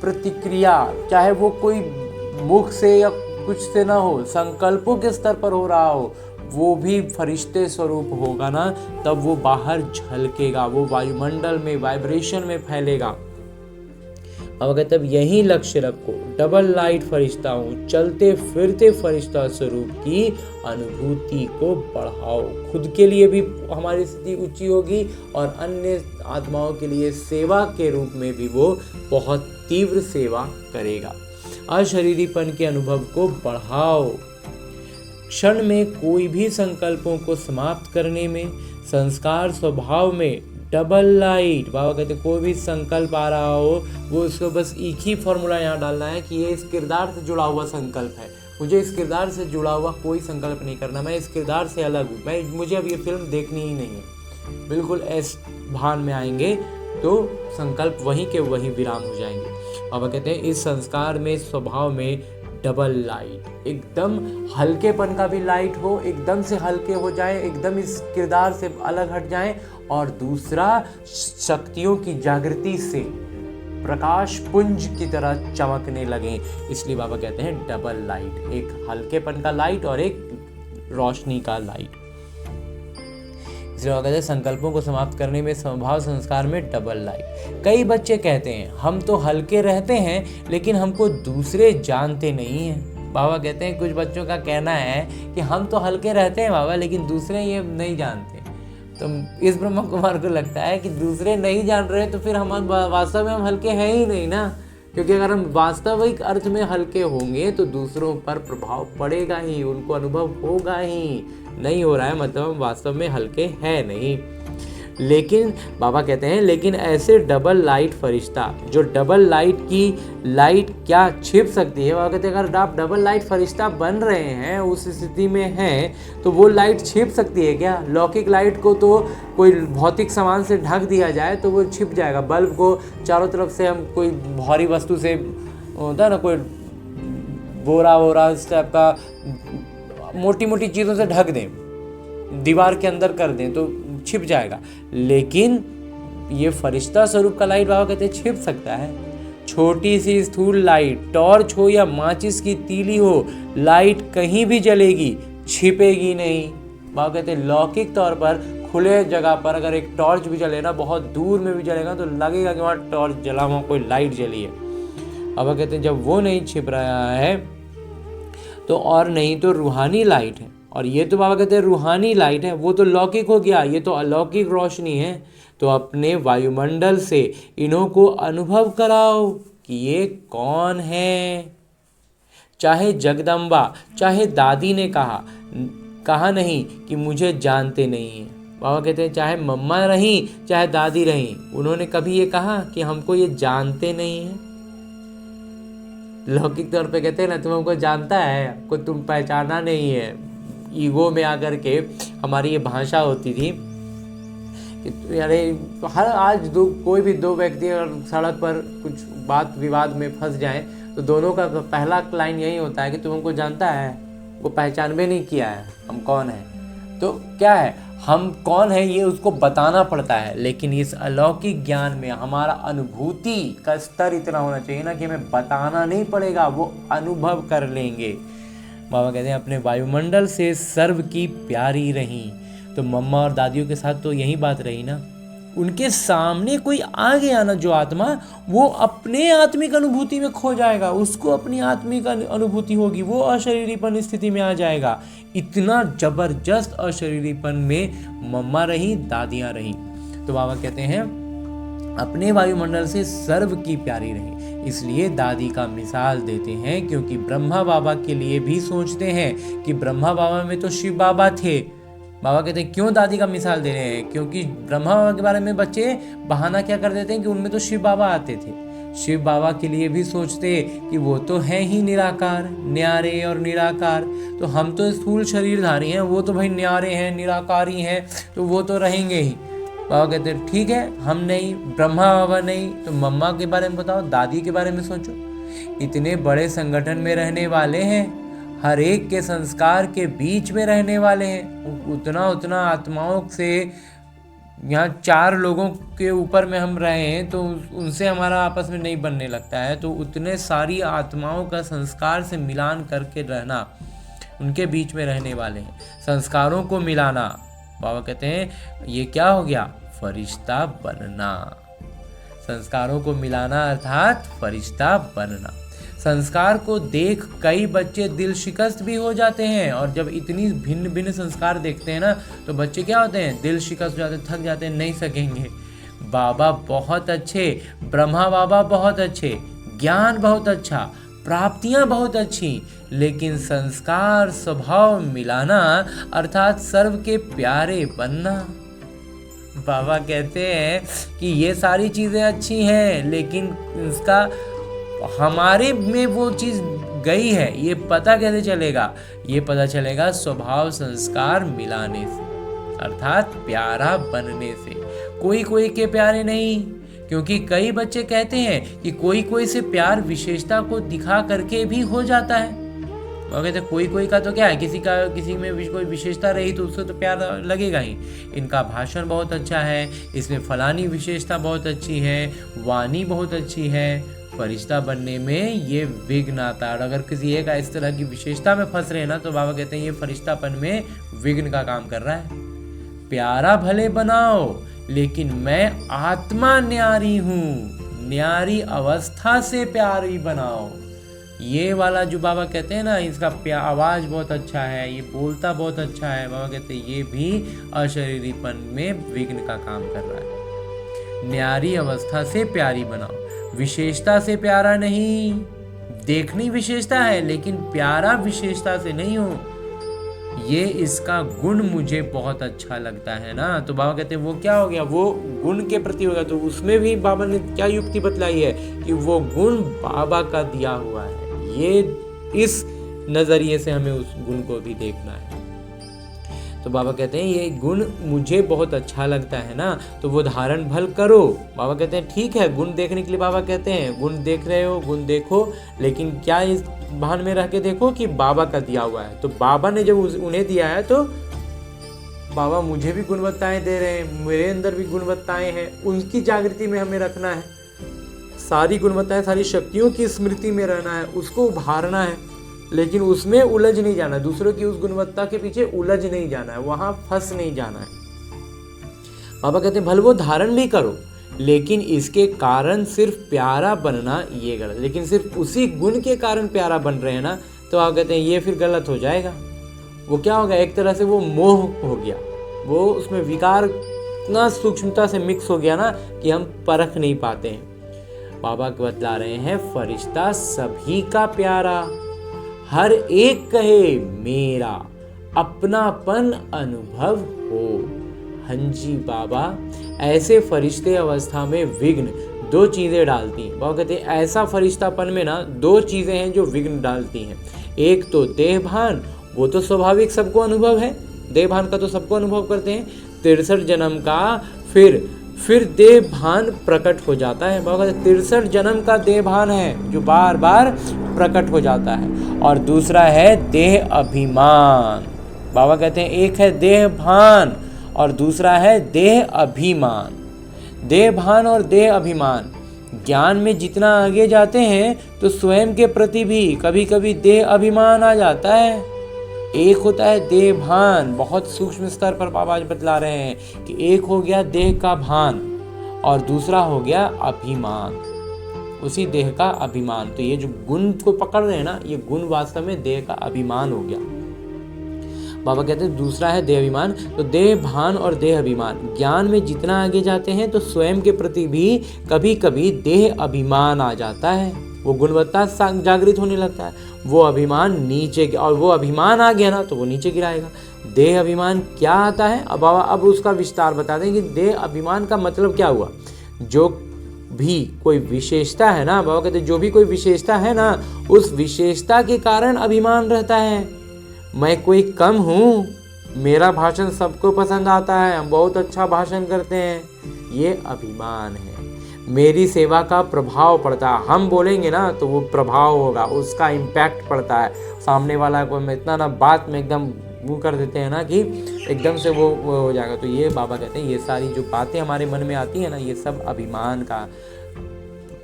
प्रतिक्रिया, चाहे वो कोई मुख से या कुछ से ना हो, संकल्पों के स्तर पर हो रहा हो, वो भी फरिश्ते स्वरूप होगा ना, तब वो बाहर झलकेगा, वो वायुमंडल में वाइब्रेशन में फैलेगा। अब कहते अब यही लक्ष्य रखो, डबल लाइट फरिश्ता हूँ, चलते फिरते फरिश्ता स्वरूप की अनुभूति को बढ़ाओ। खुद के लिए भी हमारी स्थिति ऊंची होगी और अन्य आत्माओं के लिए सेवा के रूप में भी वो बहुत तीव्र सेवा करेगा। अशरीरीपन के अनुभव को बढ़ाओ। क्षण में कोई भी संकल्पों को समाप्त करने में, संस्कार स्वभाव में डबल लाइट। बाबा कहते कोई भी संकल्प आ रहा हो, वो उसको बस एक ही फॉर्मूला यहाँ डालना है कि ये इस किरदार से जुड़ा हुआ संकल्प है, मुझे इस किरदार से जुड़ा हुआ कोई संकल्प नहीं करना, मैं इस किरदार से अलग हूँ, मुझे अब ये फिल्म देखनी ही नहीं है। बिल्कुल ऐस भान में आएंगे तो संकल्प वहीं के वहीं विराम हो जाएंगे। बाबा कहते हैं इस संस्कार में, स्वभाव में डबल लाइट, एकदम हल्केपन का भी लाइट हो, एकदम से हल्के हो जाए, एकदम इस किरदार से अलग हट जाएं, और दूसरा शक्तियों की जागृति से प्रकाश पुंज की तरह चमकने लगें। इसलिए बाबा कहते हैं डबल लाइट, एक हल्केपन का लाइट और एक रोशनी का लाइट। इसलिए बाबा कहते हैं संकल्पों को समाप्त करने में, स्वभाव संस्कार में डबल लाइट। कई बच्चे कहते हैं हम तो हल्के रहते हैं लेकिन हमको दूसरे जानते नहीं हैं। बाबा कहते हैं कुछ बच्चों का कहना है कि हम तो हल्के रहते हैं बाबा, लेकिन दूसरे ये नहीं जानते। तो इस ब्रह्मा कुमार को लगता है कि दूसरे नहीं जान रहे तो फिर हम वास्तव में हम हल्के हैं ही नहीं ना, क्योंकि अगर हम वास्तविक अर्थ में हल्के होंगे तो दूसरों पर प्रभाव पड़ेगा ही, उनको अनुभव होगा ही। नहीं हो रहा है मतलब हम वास्तव में हल्के हैं नहीं। लेकिन बाबा कहते हैं लेकिन ऐसे डबल लाइट फरिश्ता, जो डबल लाइट की लाइट क्या छिप सकती है। बाबा कहते हैं अगर आप डबल लाइट फरिश्ता बन रहे हैं, उस स्थिति में हैं, तो वो लाइट छिप सकती है क्या? लौकिक लाइट को तो कोई भौतिक सामान से ढक दिया जाए तो वो छिप जाएगा। बल्ब को चारों तरफ से हम कोई भारी वस्तु से, होता है ना, कोई बोरा वोरा इस टाइप का मोटी मोटी चीज़ों से ढक दें, दीवार के अंदर कर दें तो छिप जाएगा। लेकिन ये फरिश्ता स्वरूप का लाइट बाबा कहते हैं छिप सकता है। छोटी सी स्थूल लाइट, टॉर्च हो या माचिस की तीली हो, लाइट कहीं भी जलेगी, छिपेगी नहीं। बाबा कहते हैं लौकिक तौर पर खुले जगह पर अगर एक टॉर्च भी जले ना, बहुत दूर में भी जलेगा तो लगेगा कि वहाँ टॉर्च जला, वहाँ कोई लाइट जली है। बाबा कहते हैं जब वो नहीं छिप रहा है तो और नहीं तो रूहानी लाइट है, और ये तो बाबा कहते हैं रूहानी लाइट है, वो तो लौकिक हो गया, ये तो अलौकिक रोशनी है। तो अपने वायुमंडल से इन्हों को अनुभव कराओ कि ये कौन है। चाहे जगदम्बा, चाहे दादी ने कहा नहीं कि मुझे जानते नहीं है। बाबा कहते हैं चाहे मम्मा रही चाहे दादी रही, उन्होंने कभी ये कहा कि हमको ये जानते नहीं है। लौकिक तौर पे कहते हैं ना तुम हमको जानता है, आपको तुम पहचाना नहीं है। ईगो में आकर के हमारी ये भाषा होती थी कि अरे हर आज कोई भी दो व्यक्ति अगर सड़क पर कुछ बात विवाद में फंस जाए तो दोनों का पहला लाइन यही होता है कि तुम हमको जानता है, वो पहचान भी नहीं किया है हम कौन है। तो क्या है, हम कौन है ये उसको बताना पड़ता है, लेकिन इस अलौकिक ज्ञान में हमारा अनुभूति का स्तर इतना होना चाहिए ना कि हमें बताना नहीं पड़ेगा, वो अनुभव कर लेंगे। बाबा कहते हैं अपने वायुमंडल से सर्व की प्यारी रही। तो मम्मा और दादियों के साथ तो यही बात रही ना, उनके सामने कोई आ गया ना जो आत्मा, वो अपने आत्मिक अनुभूति में खो जाएगा, उसको अपनी आत्मिक अनुभूति होगी, वो अशरीरीपन स्थिति में आ जाएगा। इतना जबरदस्त अशरीरीपन में मम्मा रही, दादियाँ रही। तो बाबा कहते हैं अपने वायुमंडल से सर्व की प्यारी रही। इसलिए दादी का मिसाल देते हैं, क्योंकि ब्रह्मा बाबा के लिए भी सोचते हैं कि ब्रह्मा बाबा में तो शिव बाबा थे। बाबा कहते हैं क्यों दादी का मिसाल दे रहे हैं, क्योंकि ब्रह्मा बाबा के बारे में बच्चे बहाना क्या कर देते हैं कि उनमें तो शिव बाबा आते थे। शिव बाबा के लिए भी सोचते कि वो तो हैं ही निराकार, न्यारे और निराकार, तो हम तो स्थूल शरीरधारी हैं, वो तो भाई न्यारे हैं, निराकारी हैं, तो वो तो रहेंगे ही। बाबा कहते हैं ठीक है, हम नहीं, ब्रह्मा बाबा नहीं, तो मम्मा के बारे में बताओ, दादी के बारे में सोचो। इतने बड़े संगठन में रहने वाले हैं, हर एक के संस्कार के बीच में रहने वाले हैं, उतना आत्माओं से, यहाँ 4 लोगों के ऊपर में हम रहे हैं तो उनसे हमारा आपस में नहीं बनने लगता है, तो उतने सारी आत्माओं का संस्कार से मिलान करके रहना, उनके बीच में रहने वाले हैं, संस्कारों को मिलाना। बाबा कहते हैं ये क्या हो गया, फरिश्ता बनना। संस्कारों को मिलाना अर्थात फरिश्ता बनना। संस्कार को देख कई बच्चे दिल शिकस्त भी हो जाते हैं, और जब इतनी भिन्न भिन्न संस्कार देखते हैं ना तो बच्चे क्या होते हैं, दिल शिकस्त हो जाते हैं, थक जाते हैं, नहीं सकेंगे। बाबा बहुत अच्छे, ब्रह्मा बाबा बहुत अच्छे, ज्ञान बहुत अच्छा, प्राप्तियां बहुत अच्छी, लेकिन संस्कार स्वभाव मिलाना अर्थात सर्व के प्यारे बनना। बाबा कहते हैं कि ये सारी चीज़ें अच्छी हैं, लेकिन इसका हमारे में वो चीज़ गई है, ये पता कैसे चलेगा, ये पता चलेगा स्वभाव संस्कार मिलाने से, अर्थात प्यारा बनने से। कोई कोई के प्यारे नहीं, क्योंकि कई बच्चे कहते हैं कि कोई कोई से प्यार विशेषता को दिखा करके भी हो जाता है। वो कहते हैं कोई कोई का तो क्या है, किसी में कोई विशेषता रही तो उससे तो प्यार लगेगा ही। इनका भाषण बहुत अच्छा है, इसमें फलानी विशेषता बहुत अच्छी है, वाणी बहुत अच्छी है, फरिश्ता बनने में ये विघ्न आता है। और अगर किसी एक इस तरह की विशेषता में फंस रहे हैं ना तो बाबा कहते हैं ये फरिश्तापन में विघ्न का काम कर रहा है। प्यारा भले बनाओ, लेकिन मैं आत्मा न्यारी हूँ, न्यारी अवस्था से प्यारी बनाओ। ये वाला जो बाबा कहते हैं ना, इसका आवाज़ बहुत अच्छा है, ये बोलता बहुत अच्छा है, बाबा कहते हैं ये भी अशरीरीपन में विघ्न का काम कर रहा है। न्यारी अवस्था से प्यारी बनाओ, विशेषता से प्यारा नहीं। देखनी विशेषता है लेकिन प्यारा विशेषता से नहीं हो, ये इसका गुण मुझे बहुत अच्छा लगता है ना। तो बाबा कहते हैं वो क्या हो गया, वो गुण के प्रति होगा। तो उसमें भी बाबा ने क्या युक्ति बतलाई है कि वो गुण बाबा का दिया हुआ है, ये इस नजरिए से हमें उस गुण को भी देखना है। तो बाबा कहते हैं ये गुण मुझे बहुत अच्छा लगता है ना, तो वो धारण भल करो। बाबा कहते हैं ठीक है, गुण देखने के लिए बाबा कहते हैं गुण देख रहे हो, गुण देखो, लेकिन क्या इस भान में रह के देखो कि बाबा का दिया हुआ है। तो बाबा ने जब उन्हें दिया है तो बाबा मुझे भी गुणवत्ताएं दे रहे हैं, मेरे अंदर भी गुणवत्ताएं हैं, उनकी जागृति में हमें रखना है। सारी गुणवत्ताएं, सारी शक्तियों की स्मृति में रहना है, उसको उभारना है, लेकिन उसमें उलझ नहीं जाना, दूसरों की उस गुणवत्ता के पीछे उलझ नहीं जाना है, वहां फंस नहीं जाना है। बाबा कहते हैं भले वो धारण भी करो, लेकिन इसके कारण सिर्फ प्यारा बनना ये गलत। लेकिन सिर्फ उसी गुण के कारण प्यारा बन रहे हैं ना, तो आप कहते हैं ये फिर गलत हो जाएगा। वो क्या होगा, एक तरह से वो मोह हो गया, वो उसमें विकार इतना सूक्ष्मता से मिक्स हो गया ना कि हम परख नहीं पाते हैं। बाबा बतला रहे हैं फरिश्ता सभी का प्यारा, हर एक कहे मेरा, अपनापन अनुभव हो। हंजी बाबा ऐसे फरिश्ते अवस्था में विघ्न 2 चीज़ें डालती हैं। बाबा कहते हैं ऐसा फरिश्तापन में ना 2 चीज़ें हैं जो विघ्न डालती हैं। एक तो देहभान, वो तो स्वाभाविक सबको अनुभव है, देहभान का तो सबको अनुभव करते हैं। 63 जन्म का फिर देह भान प्रकट हो जाता है। बाबा कहते 63 जन्म का देह भान है जो बार बार प्रकट हो जाता है। और दूसरा है देह अभिमान। बाबा कहते हैं एक है देह भान और दूसरा है देह अभिमान। देह भान और देह अभिमान, ज्ञान में जितना आगे जाते हैं तो स्वयं के प्रति भी कभी कभी देह अभिमान आ जाता है। एक होता है देह भान, बहुत सूक्ष्म स्तर पर बाबा बतला रहे हैं कि एक हो गया देह का भान और दूसरा हो गया अभिमान, उसी देह का अभिमान। तो ये जो गुण को पकड़ रहे हैं ना, ये गुण वास्तव में देह का अभिमान हो गया। बाबा कहते हैं दूसरा है देह अभिमान। तो देह भान और देह अभिमान, ज्ञान में जितना आगे जाते हैं तो स्वयं के प्रति भी कभी कभी देह अभिमान आ जाता है, वो गुणवत्ता जागृत होने लगता है, वो अभिमान नीचे, और वो अभिमान आ गया ना तो वो नीचे गिराएगा। देह अभिमान क्या आता है, अब बाबा अब उसका विस्तार बता दें कि देह अभिमान का मतलब क्या हुआ। जो भी कोई विशेषता है ना, बाबा कहते हैं जो भी कोई विशेषता है ना, उस विशेषता के कारण अभिमान रहता है। मैं कोई कम हूँ, मेरा भाषण सबको पसंद आता है, हम बहुत अच्छा भाषण करते हैं, ये अभिमान है। मेरी सेवा का प्रभाव पड़ता है, हम बोलेंगे ना तो वो प्रभाव होगा, उसका इम्पैक्ट पड़ता है। सामने वाला को मैं इतना ना बात में एकदम वो कर देते हैं ना कि एकदम से वो हो जाएगा। तो ये बाबा कहते हैं ये सारी जो बातें हमारे मन में आती है ना, ये सब अभिमान का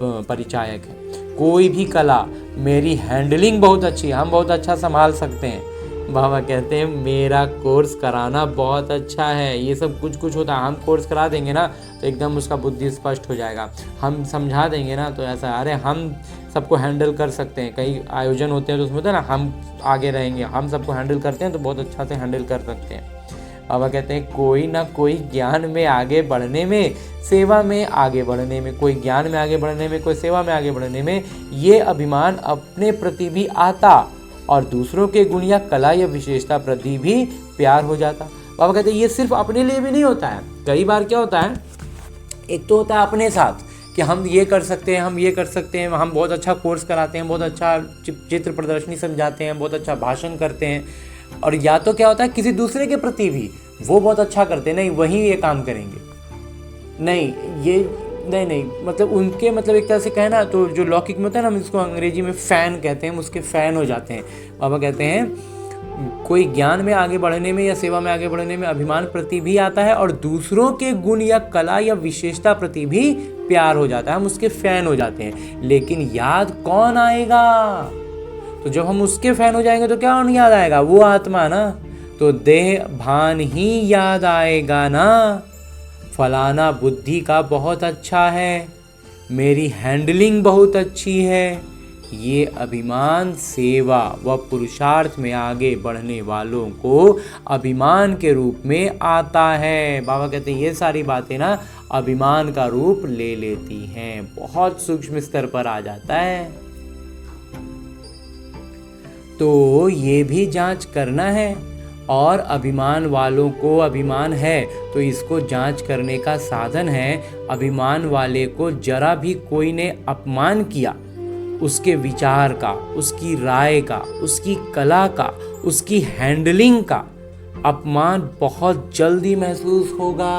परिचायक है। कोई भी कला, मेरी हैंडलिंग बहुत अच्छी है, हम बहुत अच्छा संभाल सकते हैं, बाबा कहते हैं मेरा कोर्स कराना बहुत अच्छा है। ये सब कुछ होता है, हम कोर्स करा देंगे ना तो एकदम उसका बुद्धि स्पष्ट हो जाएगा। हम समझा देंगे ना तो ऐसा, अरे हम सबको हैंडल कर सकते हैं। कई आयोजन होते हैं तो उसमें होता है ना हम आगे रहेंगे, हम सबको हैंडल करते हैं तो बहुत अच्छा से हैंडल कर सकते हैं। बाबा कहते हैं कोई ना कोई ज्ञान में आगे बढ़ने में, सेवा में आगे बढ़ने में, कोई ज्ञान में आगे बढ़ने में, कोई सेवा में आगे बढ़ने में, ये अभिमान अपने प्रति भी आता और दूसरों के गुण या कला या विशेषता प्रति भी प्यार हो जाता। बाबा कहते हैं ये सिर्फ अपने लिए भी नहीं होता है। कई बार क्या होता है, एक तो होता है अपने साथ कि हम ये कर सकते हैं, हम ये कर सकते हैं, हम बहुत अच्छा कोर्स कराते हैं, बहुत अच्छा चित्र प्रदर्शनी समझाते हैं, बहुत अच्छा भाषण करते हैं। और या तो क्या होता है किसी दूसरे के प्रति भी वो बहुत अच्छा करते हैं, नहीं वही ये काम करेंगे, नहीं ये नहीं मतलब उनके मतलब एक तरह से कहना तो जो लौकिक में होता है ना, हम इसको अंग्रेजी में फ़ैन कहते हैं, उसके फ़ैन हो जाते हैं। बाबा कहते हैं कोई ज्ञान में आगे बढ़ने में या सेवा में आगे बढ़ने में अभिमान प्रति भी आता है और दूसरों के गुण या कला या विशेषता प्रति भी प्यार हो जाता है, हम उसके फ़ैन हो जाते हैं। लेकिन याद कौन आएगा, तो जब हम उसके फ़ैन हो जाएंगे तो क्या याद आएगा, वो आत्मा ना, तो देह भान ही याद आएगा ना। फलाना बुद्धि का बहुत अच्छा है, मेरी हैंडलिंग बहुत अच्छी है, ये अभिमान सेवा व पुरुषार्थ में आगे बढ़ने वालों को अभिमान के रूप में आता है। बाबा कहते हैं ये सारी बातें ना अभिमान का रूप ले लेती हैं, बहुत सूक्ष्म स्तर पर आ जाता है। तो ये भी जांच करना है। और अभिमान वालों को अभिमान है तो इसको जांच करने का साधन है, अभिमान वाले को जरा भी कोई ने अपमान किया, उसके विचार का, उसकी राय का, उसकी कला का, उसकी हैंडलिंग का अपमान बहुत जल्दी महसूस होगा।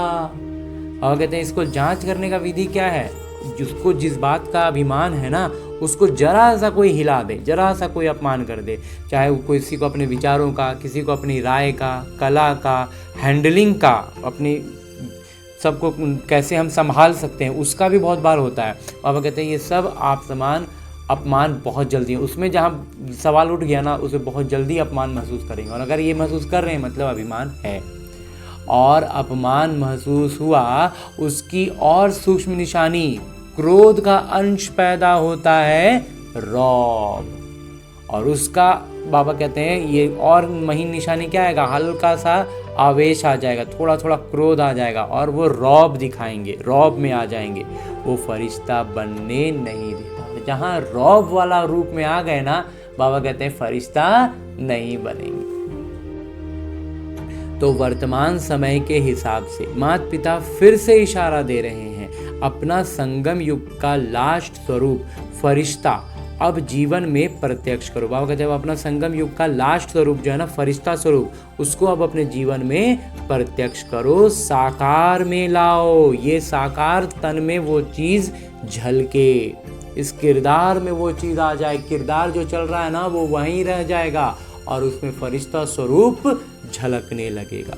और कहते हैं इसको जांच करने का विधि क्या है, जिसको जिस बात का अभिमान है ना उसको जरा सा कोई हिला दे, जरा सा कोई अपमान कर दे, चाहे वो किसी को अपने विचारों का, किसी को अपनी राय का, कला का, हैंडलिंग का, अपनी सबको कैसे हम संभाल सकते हैं उसका भी बहुत बार होता है। बाबा कहते हैं ये सब आप समान अपमान बहुत जल्दी है, उसमें जहाँ सवाल उठ गया ना उसे बहुत जल्दी अपमान महसूस करेंगे। और अगर ये महसूस कर रहे हैं मतलब अभिमान है। और अपमान महसूस हुआ, उसकी और सूक्ष्म निशानी क्रोध का अंश पैदा होता है, रौब। और उसका बाबा कहते हैं ये और महीन निशानी क्या आएगा, हल्का सा आवेश आ जाएगा, थोड़ा थोड़ा क्रोध आ जाएगा और वो रौब दिखाएंगे, रौब में आ जाएंगे, वो फरिश्ता बनने नहीं देता। जहाँ रौब वाला रूप में आ गए ना, बाबा कहते हैं फरिश्ता नहीं बनेंगे। तो वर्तमान समय के हिसाब से माता पिता फिर से इशारा दे रहे हैं, अपना संगम युग का लास्ट स्वरूप फरिश्ता अब जीवन में प्रत्यक्ष करो। बाबा कहते हैं अपना संगम युग का लास्ट स्वरूप जो है ना, फरिश्ता स्वरूप, उसको अब अपने जीवन में प्रत्यक्ष करो, साकार में लाओ। ये साकार तन में वो चीज झलके, इस किरदार में वो चीज आ जाए। किरदार जो चल रहा है ना वो वहीं रह जाएगा और उसमें फरिश्ता स्वरूप झलकने लगेगा।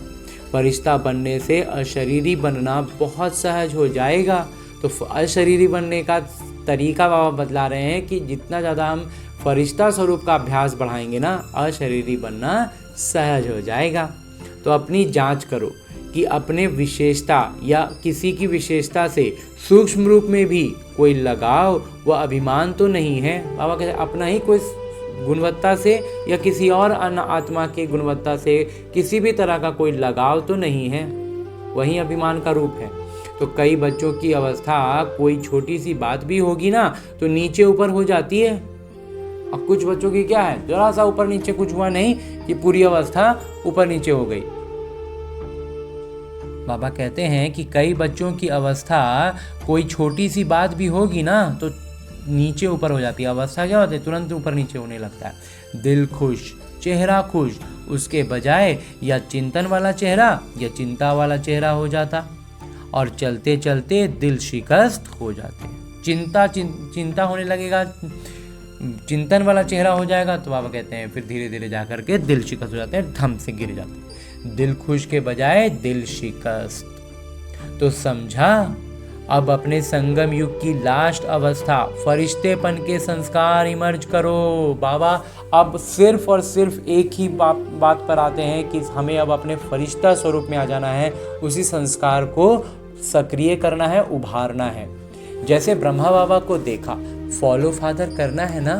फरिश्ता बनने से अशरीरी बनना बहुत सहज हो जाएगा। तो अशरीरी बनने का तरीका बाबा बतला रहे हैं कि जितना ज़्यादा हम फरिश्ता स्वरूप का अभ्यास बढ़ाएंगे ना, अशरीरी बनना सहज हो जाएगा। तो अपनी जांच करो कि अपने विशेषता या किसी की विशेषता से सूक्ष्म रूप में भी कोई लगाव व अभिमान तो नहीं है। बाबा कहते हैं अपना ही कोई गुणवत्ता से या किसी और अन्य आत्मा की गुणवत्ता से किसी भी तरह का कोई लगाव तो नहीं है, वही अभिमान का रूप है। तो कई बच्चों की अवस्था कोई छोटी सी बात भी होगी ना तो नीचे ऊपर हो जाती है। अब कुछ बच्चों की क्या है, जरा सा ऊपर नीचे कुछ हुआ नहीं कि पूरी अवस्था ऊपर नीचे हो गई। बाबा कहते हैं कि कई बच्चों की अवस्था कोई छोटी सी बात भी होगी ना तो नीचे ऊपर हो जाती है। अवस्था क्या होती है, तुरंत ऊपर नीचे होने लगता है। दिल खुश, चेहरा खुश, उसके बजाय या चिंतन वाला चेहरा या चिंता वाला चेहरा हो जाता और चलते चलते दिल शिकस्त हो जाते हैं। चिंता होने लगेगा, चिंतन वाला चेहरा हो जाएगा तो बाबा कहते हैं फिर धीरे धीरे जा करके दिल शिकस्त हो जाते हैं, धम से गिर जाते हैं। दिल खुश के बजाय दिल शिकस्त। तो समझा, अब अपने संगम युग की लास्ट अवस्था फरिश्तेपन के संस्कार इमर्ज करो। बाबा अब सिर्फ और सिर्फ एक ही बात पर आते हैं कि हमें अब अपने फरिश्ता स्वरूप में आ जाना है, उसी संस्कार को सक्रिय करना है, उभारना है। जैसे ब्रह्मा बाबा को देखा, फॉलो फादर करना है ना।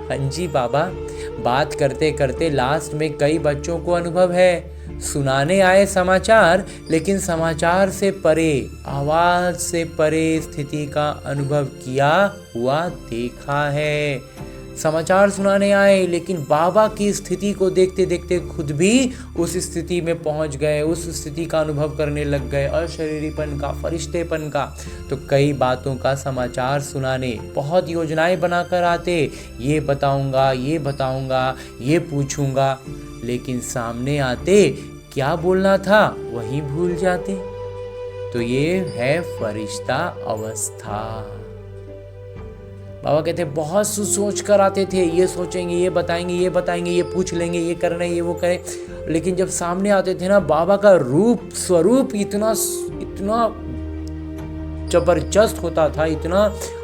हाँ जी बाबा, बात करते करते लास्ट में कई बच्चों को अनुभव है, सुनाने आए समाचार लेकिन समाचार से परे, आवाज से परे स्थिति का अनुभव किया हुआ देखा है। समाचार सुनाने आए लेकिन बाबा की स्थिति को देखते देखते खुद भी उस स्थिति में पहुंच गए, उस स्थिति का अनुभव करने लग गए, अशरीरीपन का, फरिश्तेपन का। तो कई बातों का समाचार सुनाने बहुत योजनाएं बनाकर आते, ये बताऊंगा, ये बताऊंगा, ये पूछूंगा, लेकिन सामने आते क्या बोलना था वही भूल जाते। तो ये है फरिश्ता अवस्था। बाबा कहते बहुत सोच कर आते थे, ये सोचेंगे, ये बताएंगे, ये बताएंगे, ये पूछ लेंगे, ये करना है, ये वो करें, लेकिन जब सामने आते थे ना बाबा का रूप स्वरूप इतना जबरदस्त होता था, इतना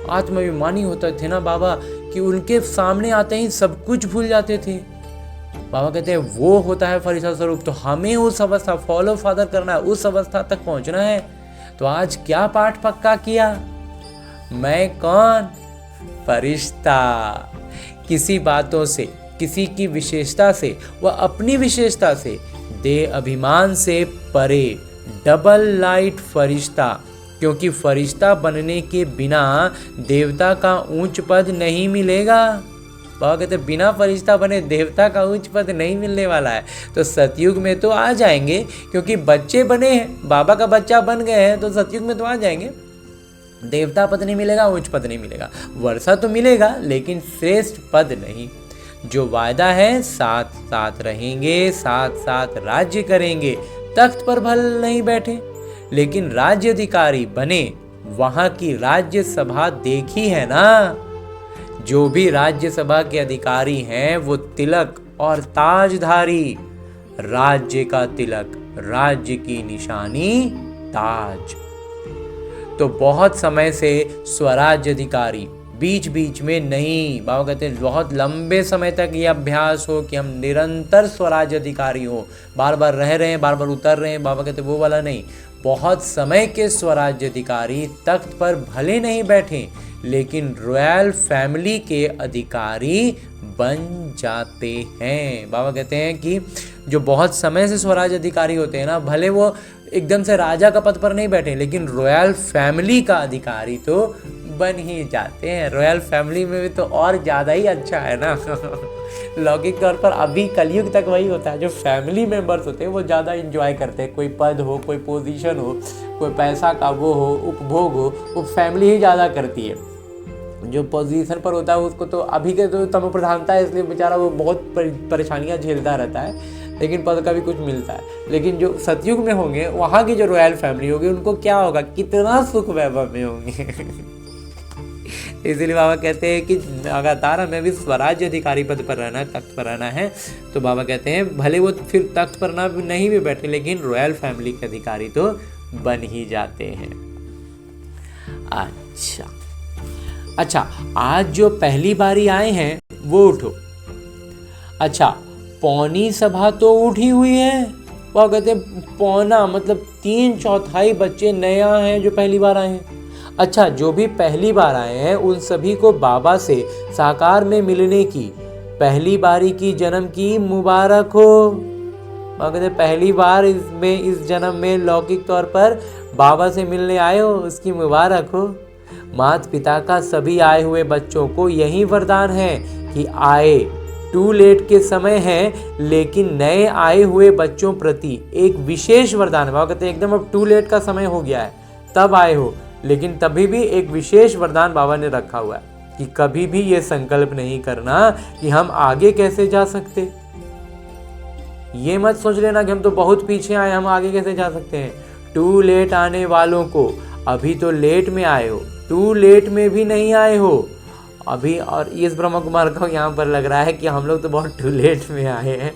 आत्माभिमानी होते थे ना बाबा कि उनके सामने आते ही सब कुछ भूल जाते थे। बाबा कहते हैं वो होता है फरिश्ता स्वरूप। तो हमें उस अवस्था फॉलो फादर करना है, उस अवस्था तक पहुंचना है। तो आज क्या पाठ पक्का किया, मैं कौन, फरिश्ता। किसी बातों से, किसी की विशेषता से व अपनी विशेषता से, दे अभिमान से परे, डबल लाइट फरिश्ता। क्योंकि फरिश्ता बनने के बिना देवता का ऊंच पद नहीं मिलेगा। बाबा कहते बिना फरिश्ता बने देवता का उच्च पद नहीं मिलने वाला है। तो सतयुग में तो आ जाएंगे क्योंकि बच्चे बने हैं, बाबा का बच्चा बन गए हैं, तो सतयुग में तो आ जाएंगे। देवता पद नहीं मिलेगा, उच्च पद नहीं मिलेगा, वर्षा तो मिलेगा लेकिन श्रेष्ठ पद नहीं। जो वायदा है साथ साथ रहेंगे, साथ साथ राज्य करेंगे, तख्त पर भल नहीं बैठे लेकिन राज्य अधिकारी बने। वहां की राज्य सभा देखी है ना, जो भी राज्यसभा के अधिकारी हैं वो तिलक और ताजधारी, राज्य का तिलक, राज्य की निशानी ताज। तो बहुत समय से स्वराज्य अधिकारी, बीच बीच में नहीं। बाबा कहते हैं बहुत लंबे समय तक ये अभ्यास हो कि हम निरंतर स्वराज्य अधिकारी हो, बार बार रह रहे हैं, बार बार उतर रहे हैं। बाबा कहते वो वाला नहीं, बहुत समय के स्वराज्य अधिकारी तख्त पर भले नहीं बैठे लेकिन रॉयल फैमिली के अधिकारी बन जाते हैं। बाबा कहते हैं कि जो बहुत समय से स्वराज अधिकारी होते हैं ना, भले वो एकदम से राजा का पद पर नहीं बैठे लेकिन रॉयल फैमिली का अधिकारी तो बन ही जाते हैं। रॉयल फैमिली में भी तो और ज़्यादा ही अच्छा है ना। लौकिक तौर पर अभी कलयुग तक वही होता है, जो फैमिली मेंबर्स होते हैं वो ज़्यादा इंजॉय करते हैं। कोई पद हो, कोई पोजीशन हो, कोई पैसा का वो हो, उपभोग हो, वो फैमिली ही ज़्यादा करती है। जो पोजीशन पर होता है उसको तो अभी के तो तमो प्रधानता है, इसलिए बेचारा वो बहुत परेशानियां झेलता रहता है, लेकिन पद का भी कुछ मिलता है। लेकिन जो सतयुग में होंगे वहाँ की जो रॉयल फैमिली होगी उनको क्या होगा, कितना सुख वैभव में होंगे। इसीलिए बाबा कहते हैं कि लगातार हमें भी स्वराज्य अधिकारी पद पर रहना है, तख्त पर रहना है। तो बाबा कहते हैं भले वो फिर तख्त पर ना नहीं भी बैठे, लेकिन रॉयल फैमिली के अधिकारी तो बन ही जाते हैं। अच्छा, आज जो पहली बारी आए हैं वो उठो। अच्छा, पौनी सभा तो उठी हुई है। वो कहते हैं पौना मतलब 3/4 बच्चे नया हैं जो पहली बार आए हैं। अच्छा, जो भी पहली बार आए हैं उन सभी को बाबा से साकार में मिलने की पहली बारी की जन्म की मुबारक हो। वो कहते हैं पहली बार इस जन्म में लौकिक तौर पर बाबा से मिलने आए हो, उसकी मुबारक हो। माता पिता का सभी आए हुए बच्चों को यही वरदान है कि आए टू लेट के समय है, लेकिन नए आए हुए बच्चों प्रति एक विशेष वरदान है। बाबा कहते हैं एकदम अब टू लेट का समय हो गया है, तब आए हो, लेकिन तभी भी एक विशेष वरदान बाबा ने रखा हुआ है कि कभी भी ये संकल्प नहीं करना कि हम आगे कैसे जा सकते। ये मत सोच लेना कि हम तो बहुत पीछे आए, हम आगे कैसे जा सकते हैं। टू लेट आने वालों को अभी तो लेट में आए हो, टू लेट में भी नहीं आए हो अभी। और इस ब्रह्मा कुमार को यहाँ पर लग रहा है कि हम लोग तो बहुत टू लेट में आए हैं,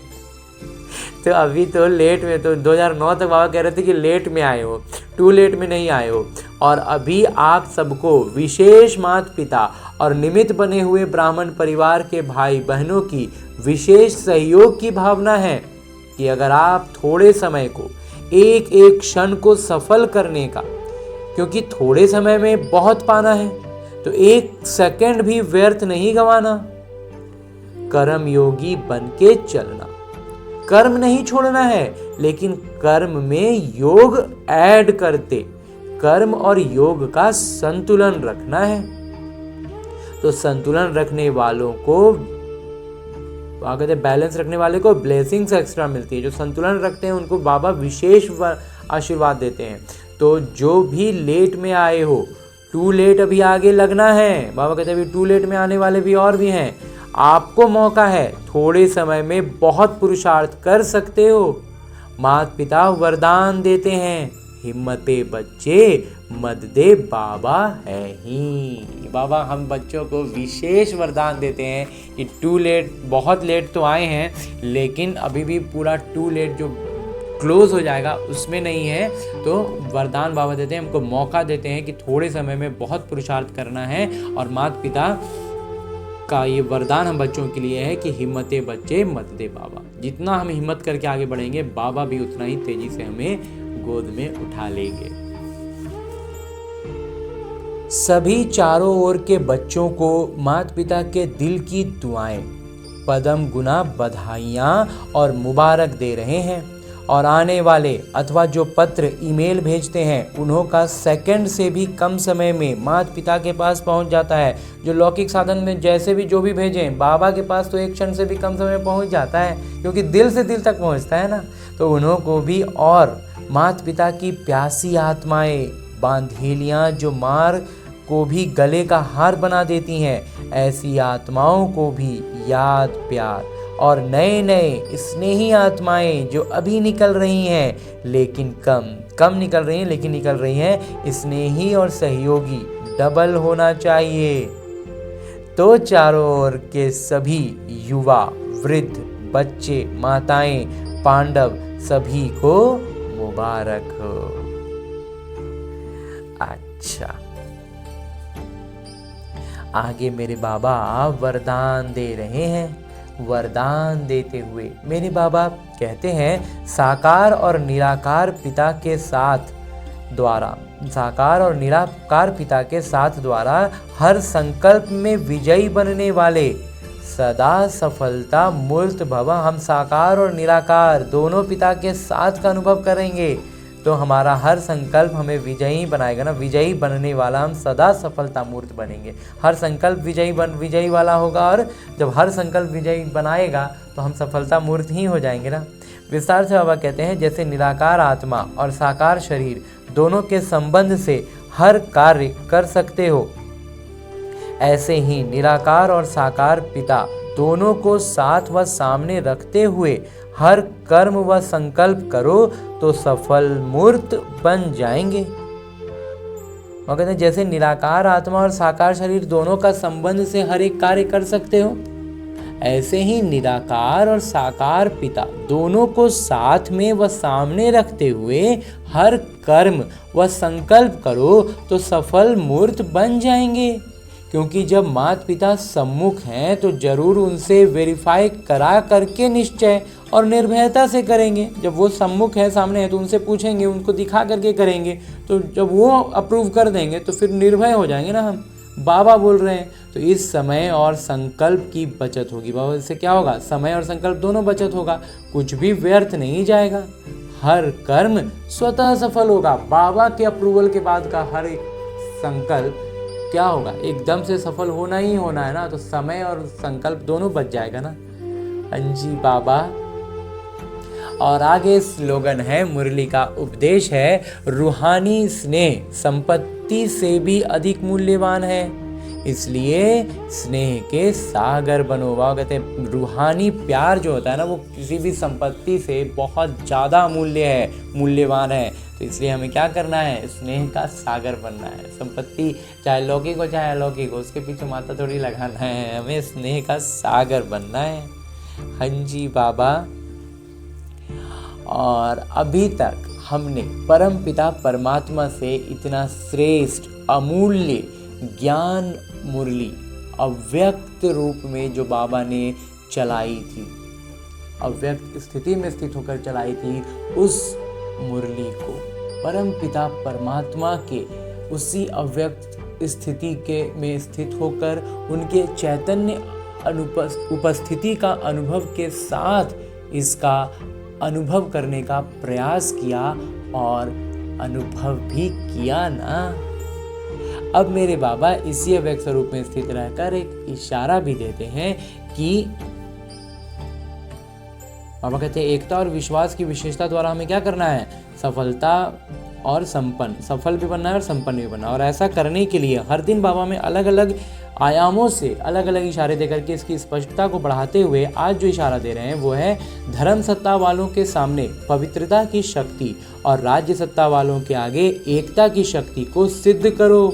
तो अभी तो लेट में, तो 2009 तक बाबा कह रहे थे कि लेट में आए हो, टू लेट में नहीं आए हो। और अभी आप सबको विशेष माता पिता और निमित्त बने हुए ब्राह्मण परिवार के भाई बहनों की विशेष सहयोग की भावना है कि अगर आप थोड़े समय को, एक एक क्षण को सफल करने का, क्योंकि थोड़े समय में बहुत पाना है, तो एक सेकंड भी व्यर्थ नहीं गंवाना। कर्म योगी बन के चलना, कर्म नहीं छोड़ना है, लेकिन कर्म में योग ऐड करते, कर्म और योग का संतुलन रखना है। तो संतुलन रखने वालों को, कहते हैं बैलेंस रखने वाले को ब्लेसिंग्स एक्स्ट्रा मिलती है। जो संतुलन रखते हैं उनको बाबा विशेष आशीर्वाद देते हैं। तो जो भी लेट में आए हो, टू लेट अभी आगे लगना है। बाबा कहते हैं अभी टू लेट में आने वाले भी और भी हैं, आपको मौका है, थोड़े समय में बहुत पुरुषार्थ कर सकते हो। माता पिता वरदान देते हैं, हिम्मते बच्चे मत दे बाबा है ही। बाबा हम बच्चों को विशेष वरदान देते हैं कि टू लेट, बहुत लेट तो आए हैं, लेकिन अभी भी पूरा टू लेट जो क्लोज हो जाएगा उसमें नहीं है। तो वरदान बाबा देते हैं, हमको मौका देते हैं कि थोड़े समय में बहुत पुरुषार्थ करना है। और माता पिता का ये वरदान हम बच्चों के लिए है कि हिम्मते बच्चे मत दे बाबा। जितना हम हिम्मत करके आगे बढ़ेंगे, बाबा भी उतना ही तेजी से हमें गोद में उठा लेंगे। सभी चारों ओर के बच्चों को माता पिता के दिल की दुआएं, पदम गुना बधाइयाँ और मुबारक दे रहे हैं। और आने वाले अथवा जो पत्र ईमेल भेजते हैं उन्हों का सेकंड से भी कम समय में माता पिता के पास पहुंच जाता है। जो लौकिक साधन में जैसे भी जो भी भेजें, बाबा के पास तो एक क्षण से भी कम समय में पहुंच जाता है, क्योंकि दिल से दिल तक पहुंचता है ना। तो उन्हों को भी, और माता पिता की प्यासी आत्माएं, बांधेलियाँ जो मार को भी गले का हार बना देती हैं, ऐसी आत्माओं को भी याद, प्यार और नए नए स्नेही आत्माएं जो अभी निकल रही हैं, लेकिन कम निकल रही हैं, लेकिन निकल रही हैं, स्नेही और सहयोगी डबल होना चाहिए। तो चारों ओर के सभी युवा, वृद्ध, बच्चे, माताएं, पांडव सभी को मुबारक हो। अच्छा, आगे मेरे बाबा वरदान दे रहे हैं। वरदान देते हुए मेरे बाबा कहते हैं, साकार और निराकार पिता के साथ द्वारा, साकार और निराकार पिता के साथ द्वारा हर संकल्प में विजयी बनने वाले सदा सफलता मूर्त भव। हम साकार और निराकार दोनों पिता के साथ का अनुभव करेंगे तो हमारा हर संकल्प हमें विजयी बनाएगा ना। विजयी बनने वाला, हम सदा सफलता मूर्त बनेंगे। हर संकल्प विजयी वाला होगा, और जब हर संकल्प विजयी बनाएगा तो हम सफलता मूर्त ही हो जाएंगे ना। विस्तार से बाबा कहते हैं, जैसे निराकार आत्मा और साकार शरीर दोनों के संबंध से हर कार्य कर सकते हो, ऐसे ही निराकार और साकार पिता दोनों को साथ व सामने रखते हुए हर कर्म व संकल्प करो तो सफल मूर्त बन जाएंगे। वो कहते हैं जैसे निराकार आत्मा और साकार शरीर दोनों का संबंध से हर एक कार्य कर सकते हो, ऐसे ही निराकार और साकार पिता दोनों को साथ में व सामने रखते हुए हर कर्म व संकल्प करो तो सफल मूर्त बन जाएंगे। क्योंकि जब माता पिता सम्मुख हैं तो जरूर उनसे वेरीफाई करा करके निश्चय और निर्भयता से करेंगे। जब वो सम्मुख है, सामने है, तो उनसे पूछेंगे, उनको दिखा करके करेंगे। तो जब वो अप्रूव कर देंगे तो फिर निर्भय हो जाएंगे ना, हम बाबा बोल रहे हैं। तो इस समय और संकल्प की बचत होगी। बाबा इससे क्या होगा, समय और संकल्प दोनों बचत होगा, कुछ भी व्यर्थ नहीं जाएगा, हर कर्म स्वतः सफल होगा। बाबा के अप्रूवल के बाद का हर एक संकल्प क्या होगा, एकदम से सफल होना ही होना है ना, तो समय और संकल्प दोनों बच जाएगा ना। अंजी बाबा। और आगे स्लोगन है, मुरली का उपदेश है, रूहानी स्नेह संपत्ति से भी अधिक मूल्यवान है, इसलिए स्नेह के सागर बनो। वो कहते हैं रूहानी प्यार जो होता है ना, वो किसी भी संपत्ति से बहुत ज़्यादा मूल्यवान है। तो इसलिए हमें क्या करना है, स्नेह का सागर बनना है। संपत्ति चाहे लौकिक हो चाहे अलौकिक हो, उसके पीछे माथा थोड़ी लगाना है, हमें स्नेह का सागर बनना है। हाँ जी बाबा। और अभी तक हमने परमपिता परमात्मा से इतना श्रेष्ठ अमूल्य ज्ञान मुरली अव्यक्त रूप में जो बाबा ने चलाई थी, अव्यक्त स्थिति में स्थित होकर चलाई थी, उस मुरली को परमपिता परमात्मा के उसी अव्यक्त स्थिति के में स्थित होकर उनके चैतन्य उपस्थिति का अनुभव के साथ इसका अनुभव करने का प्रयास किया और अनुभव भी किया ना। अब मेरे बाबा इसी अव्यक्त स्वरूप में स्थित रहकर एक इशारा भी देते हैं कि बाबा कहते हैं एकता और विश्वास की विशेषता द्वारा हमें क्या करना है, सफलता और संपन्न, सफल भी बनना है और संपन्न भी बनना है। और ऐसा करने के लिए हर दिन बाबा में अलग अलग आयामों से अलग अलग इशारे देकर के इसकी स्पष्टता को बढ़ाते हुए आज जो इशारा दे रहे हैं वो है, धर्म सत्ता वालों के सामने पवित्रता की शक्ति और राज्य सत्ता वालों के आगे एकता की शक्ति को सिद्ध करो।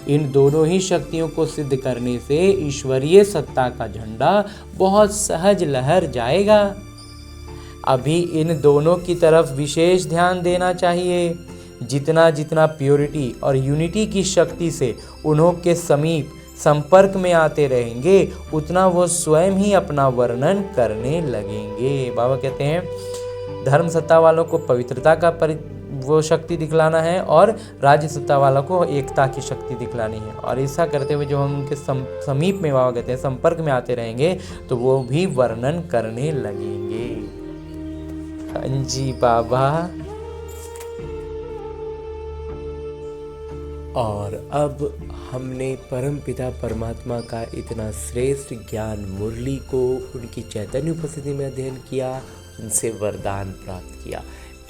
इन दोनों ही शक्तियों को सिद्ध करने से ईश्वरीय सत्ता का झंडा बहुत सहज लहर जाएगा। अभी इन दोनों की तरफ विशेष ध्यान देना चाहिए। जितना जितना प्योरिटी और यूनिटी की शक्ति से उन्हों के समीप संपर्क में आते रहेंगे, उतना वो स्वयं ही अपना वर्णन करने लगेंगे। बाबा कहते हैं धर्म सत्ता वालों को पवित्रता का वो शक्ति दिखलाना है और राज्य सत्ता वालों को एकता की शक्ति दिखलानी है। और ऐसा करते हुए जो हम उनके समीप में, बाबा कहते हैं, संपर्क में आते रहेंगे तो वो भी वर्णन करने लगेंगे। हाँ जी बाबा। और अब हमने परमपिता परमात्मा का इतना श्रेष्ठ ज्ञान मुरली को उनकी चैतन्य उपस्थिति में अध्ययन किया, उनसे वरदान प्राप्त किया,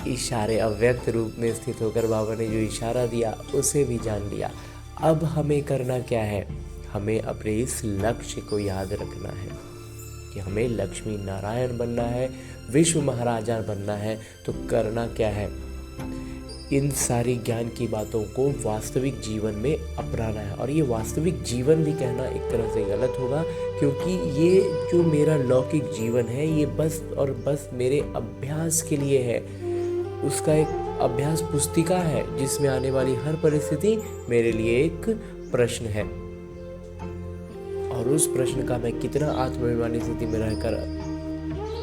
इशारे अव्यक्त रूप में स्थित होकर बाबा ने जो इशारा दिया उसे भी जान लिया। अब हमें करना क्या है, हमें अपने इस लक्ष्य को याद रखना है कि हमें लक्ष्मी नारायण बनना है, विश्व महाराजा बनना है। तो करना क्या है, इन सारी ज्ञान की बातों को वास्तविक जीवन में अपनाना है। और ये वास्तविक जीवन भी कहना एक तरह से गलत होगा, क्योंकि ये जो मेरा लौकिक जीवन है ये बस और बस मेरे अभ्यास के लिए है। उसका एक अभ्यास पुस्तिका है जिसमें आने वाली हर परिस्थिति मेरे लिए एक प्रश्न है, और उस प्रश्न का मैं कितना आत्माभिमानी स्थिति में रहकर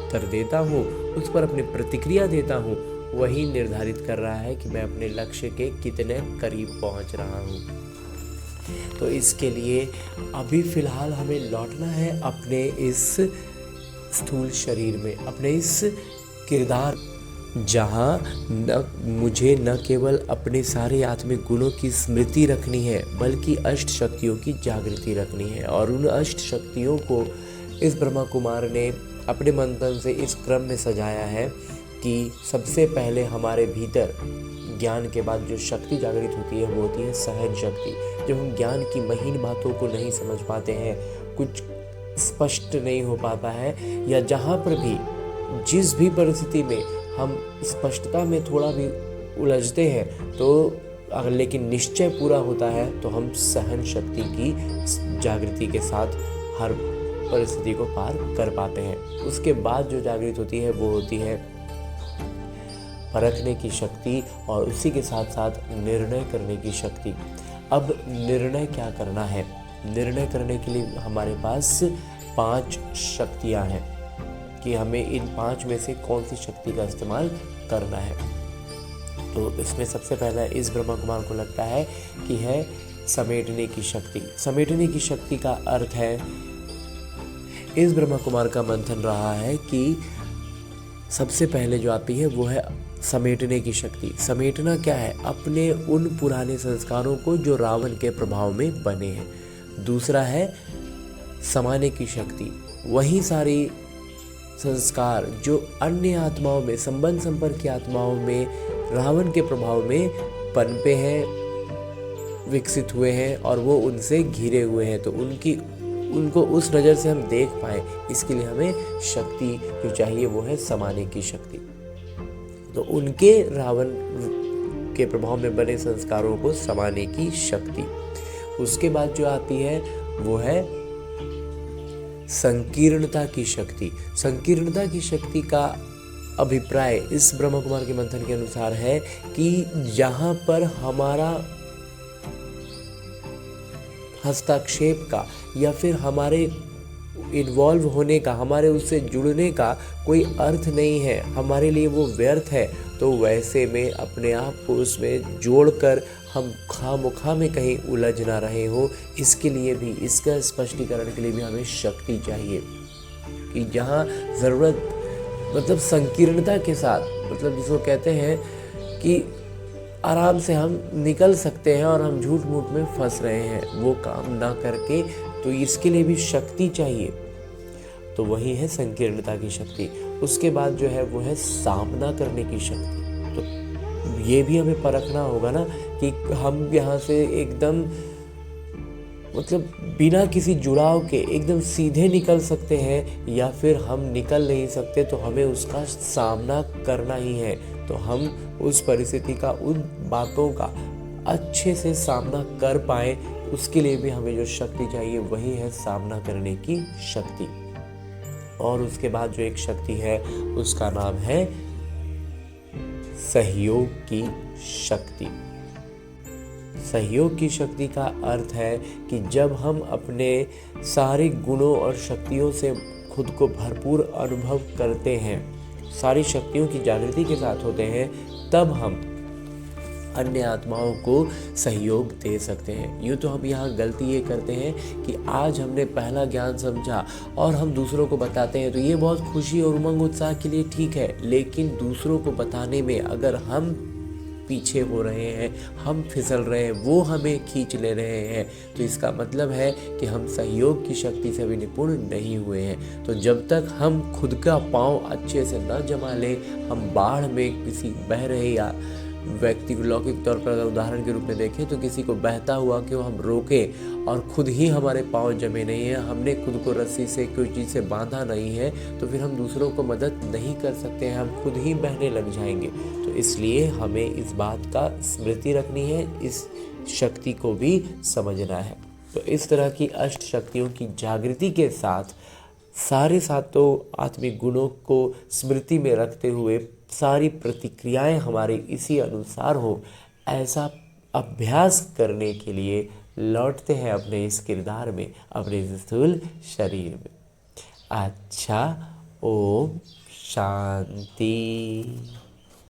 उत्तर देता हूँ, उस पर अपनी प्रतिक्रिया देता हूँ, वही निर्धारित कर रहा है कि मैं अपने लक्ष्य के कितने करीब पहुँच रहा हूँ। तो इसके लिए अभी फिलहाल हमें लौटना है अपने इस स्थूल शरीर में, अपने इस किरदार, जहाँ मुझे न केवल अपने सारे आत्मिक गुणों की स्मृति रखनी है बल्कि अष्ट शक्तियों की जागृति रखनी है। और उन अष्ट शक्तियों को इस ब्रह्मा कुमार ने अपने मंथन से इस क्रम में सजाया है कि सबसे पहले हमारे भीतर ज्ञान के बाद जो शक्ति जागृत होती है वो होती है सहन शक्ति। जब हम ज्ञान की महीन बातों को नहीं समझ पाते हैं, कुछ स्पष्ट नहीं हो पाता है, या जहाँ पर भी जिस भी परिस्थिति में हम स्पष्टता में थोड़ा भी उलझते हैं, तो अगर लेकिन निश्चय पूरा होता है तो हम सहन शक्ति की जागृति के साथ हर परिस्थिति को पार कर पाते हैं। उसके बाद जो जागृत होती है वो होती है परखने की शक्ति, और उसी के साथ साथ निर्णय करने की शक्ति। अब निर्णय क्या करना है? निर्णय करने के लिए हमारे पास 5 शक्तियाँ हैं कि हमें इन 5 में से कौन सी शक्ति का इस्तेमाल करना है। तो इसमें सबसे पहला इस ब्रह्मा कुमार को लगता है कि है समेटने की शक्ति। समेटने की शक्ति का अर्थ है, इस ब्रह्मा कुमार का मंथन रहा है कि सबसे पहले जो आती है वो है समेटने की शक्ति। समेटना क्या है? अपने उन पुराने संस्कारों को जो रावण के प्रभाव में बने हैं। दूसरा है समाने की शक्ति। वही सारी संस्कार जो अन्य आत्माओं में, संबंध संपर्क की आत्माओं में रावण के प्रभाव में पनपे हैं, विकसित हुए हैं और वो उनसे घिरे हुए हैं, तो उनको उस नज़र से हम देख पाएँ, इसके लिए हमें शक्ति जो चाहिए वो है समाने की शक्ति। तो उनके रावण के प्रभाव में बने संस्कारों को समाने की शक्ति। उसके बाद जो आती है वो है संकीर्णता की शक्ति। संकीर्णता की शक्ति का अभिप्राय इस ब्रह्मा कुमार के मंथन के अनुसार है कि जहाँ पर हमारा हस्तक्षेप का या फिर हमारे इन्वॉल्व होने का, हमारे उससे जुड़ने का कोई अर्थ नहीं है, हमारे लिए वो व्यर्थ है, तो वैसे में अपने आप को उसमें जोड़कर हम खामोखा में कहीं उलझ ना रहे हो, इसके लिए भी, इसका स्पष्टीकरण के लिए भी हमें शक्ति चाहिए कि जहाँ ज़रूरत, मतलब संकीर्णता के साथ, मतलब जिसको कहते हैं कि आराम से हम निकल सकते हैं और हम झूठ मूठ में फंस रहे हैं, वो काम ना करके, तो इसके लिए भी शक्ति चाहिए। तो वही है संकीर्णता की शक्ति। उसके बाद जो है वो है सामना करने की शक्ति। तो ये भी हमें परखना होगा ना कि हम यहाँ से एकदम, मतलब बिना किसी जुड़ाव के एकदम सीधे निकल सकते हैं या फिर हम निकल नहीं सकते, तो हमें उसका सामना करना ही है। तो हम उस परिस्थिति का, उन बातों का अच्छे से सामना कर पाए, उसके लिए भी हमें जो शक्ति चाहिए वही है सामना करने की शक्ति। और उसके बाद जो एक शक्ति है उसका नाम है सहयोग की शक्ति। सहयोग की शक्ति का अर्थ है कि जब हम अपने सारे गुणों और शक्तियों से खुद को भरपूर अनुभव करते हैं, सारी शक्तियों की जागृति के साथ होते हैं, तब हम अन्य आत्माओं को सहयोग दे सकते हैं। यूँ तो हम यहाँ गलती ये करते हैं कि आज हमने पहला ज्ञान समझा और हम दूसरों को बताते हैं, तो ये बहुत खुशी और उमंग उत्साह के लिए ठीक है, लेकिन दूसरों को बताने में अगर हम पीछे हो रहे हैं, हम फिसल रहे हैं, वो हमें खींच ले रहे हैं, तो इसका मतलब है कि हम सहयोग की शक्ति से भी निपुण नहीं हुए हैं। तो जब तक हम खुद का पाँव अच्छे से न जमा ले, हम बाढ़ में किसी बह रहे, या व्यक्ति को लौकिक तौर पर अगर उदाहरण के रूप में देखें तो किसी को बहता हुआ क्यों हम रोकें और खुद ही हमारे पाँव जमे नहीं है, हमने खुद को रस्सी से कोई चीज़ से बांधा नहीं है, तो फिर हम दूसरों को मदद नहीं कर सकते हैं, हम खुद ही बहने लग जाएंगे। तो इसलिए हमें इस बात का स्मृति रखनी है, इस शक्ति को भी समझना है। तो इस तरह की अष्ट शक्तियों की जागृति के साथ सारे सातों आत्मिक गुणों को स्मृति में रखते हुए सारी प्रतिक्रियाएं हमारे इसी अनुसार हो, ऐसा अभ्यास करने के लिए लौटते हैं अपने इस किरदार में, अपने स्थूल शरीर में। अच्छा, ओम शांति।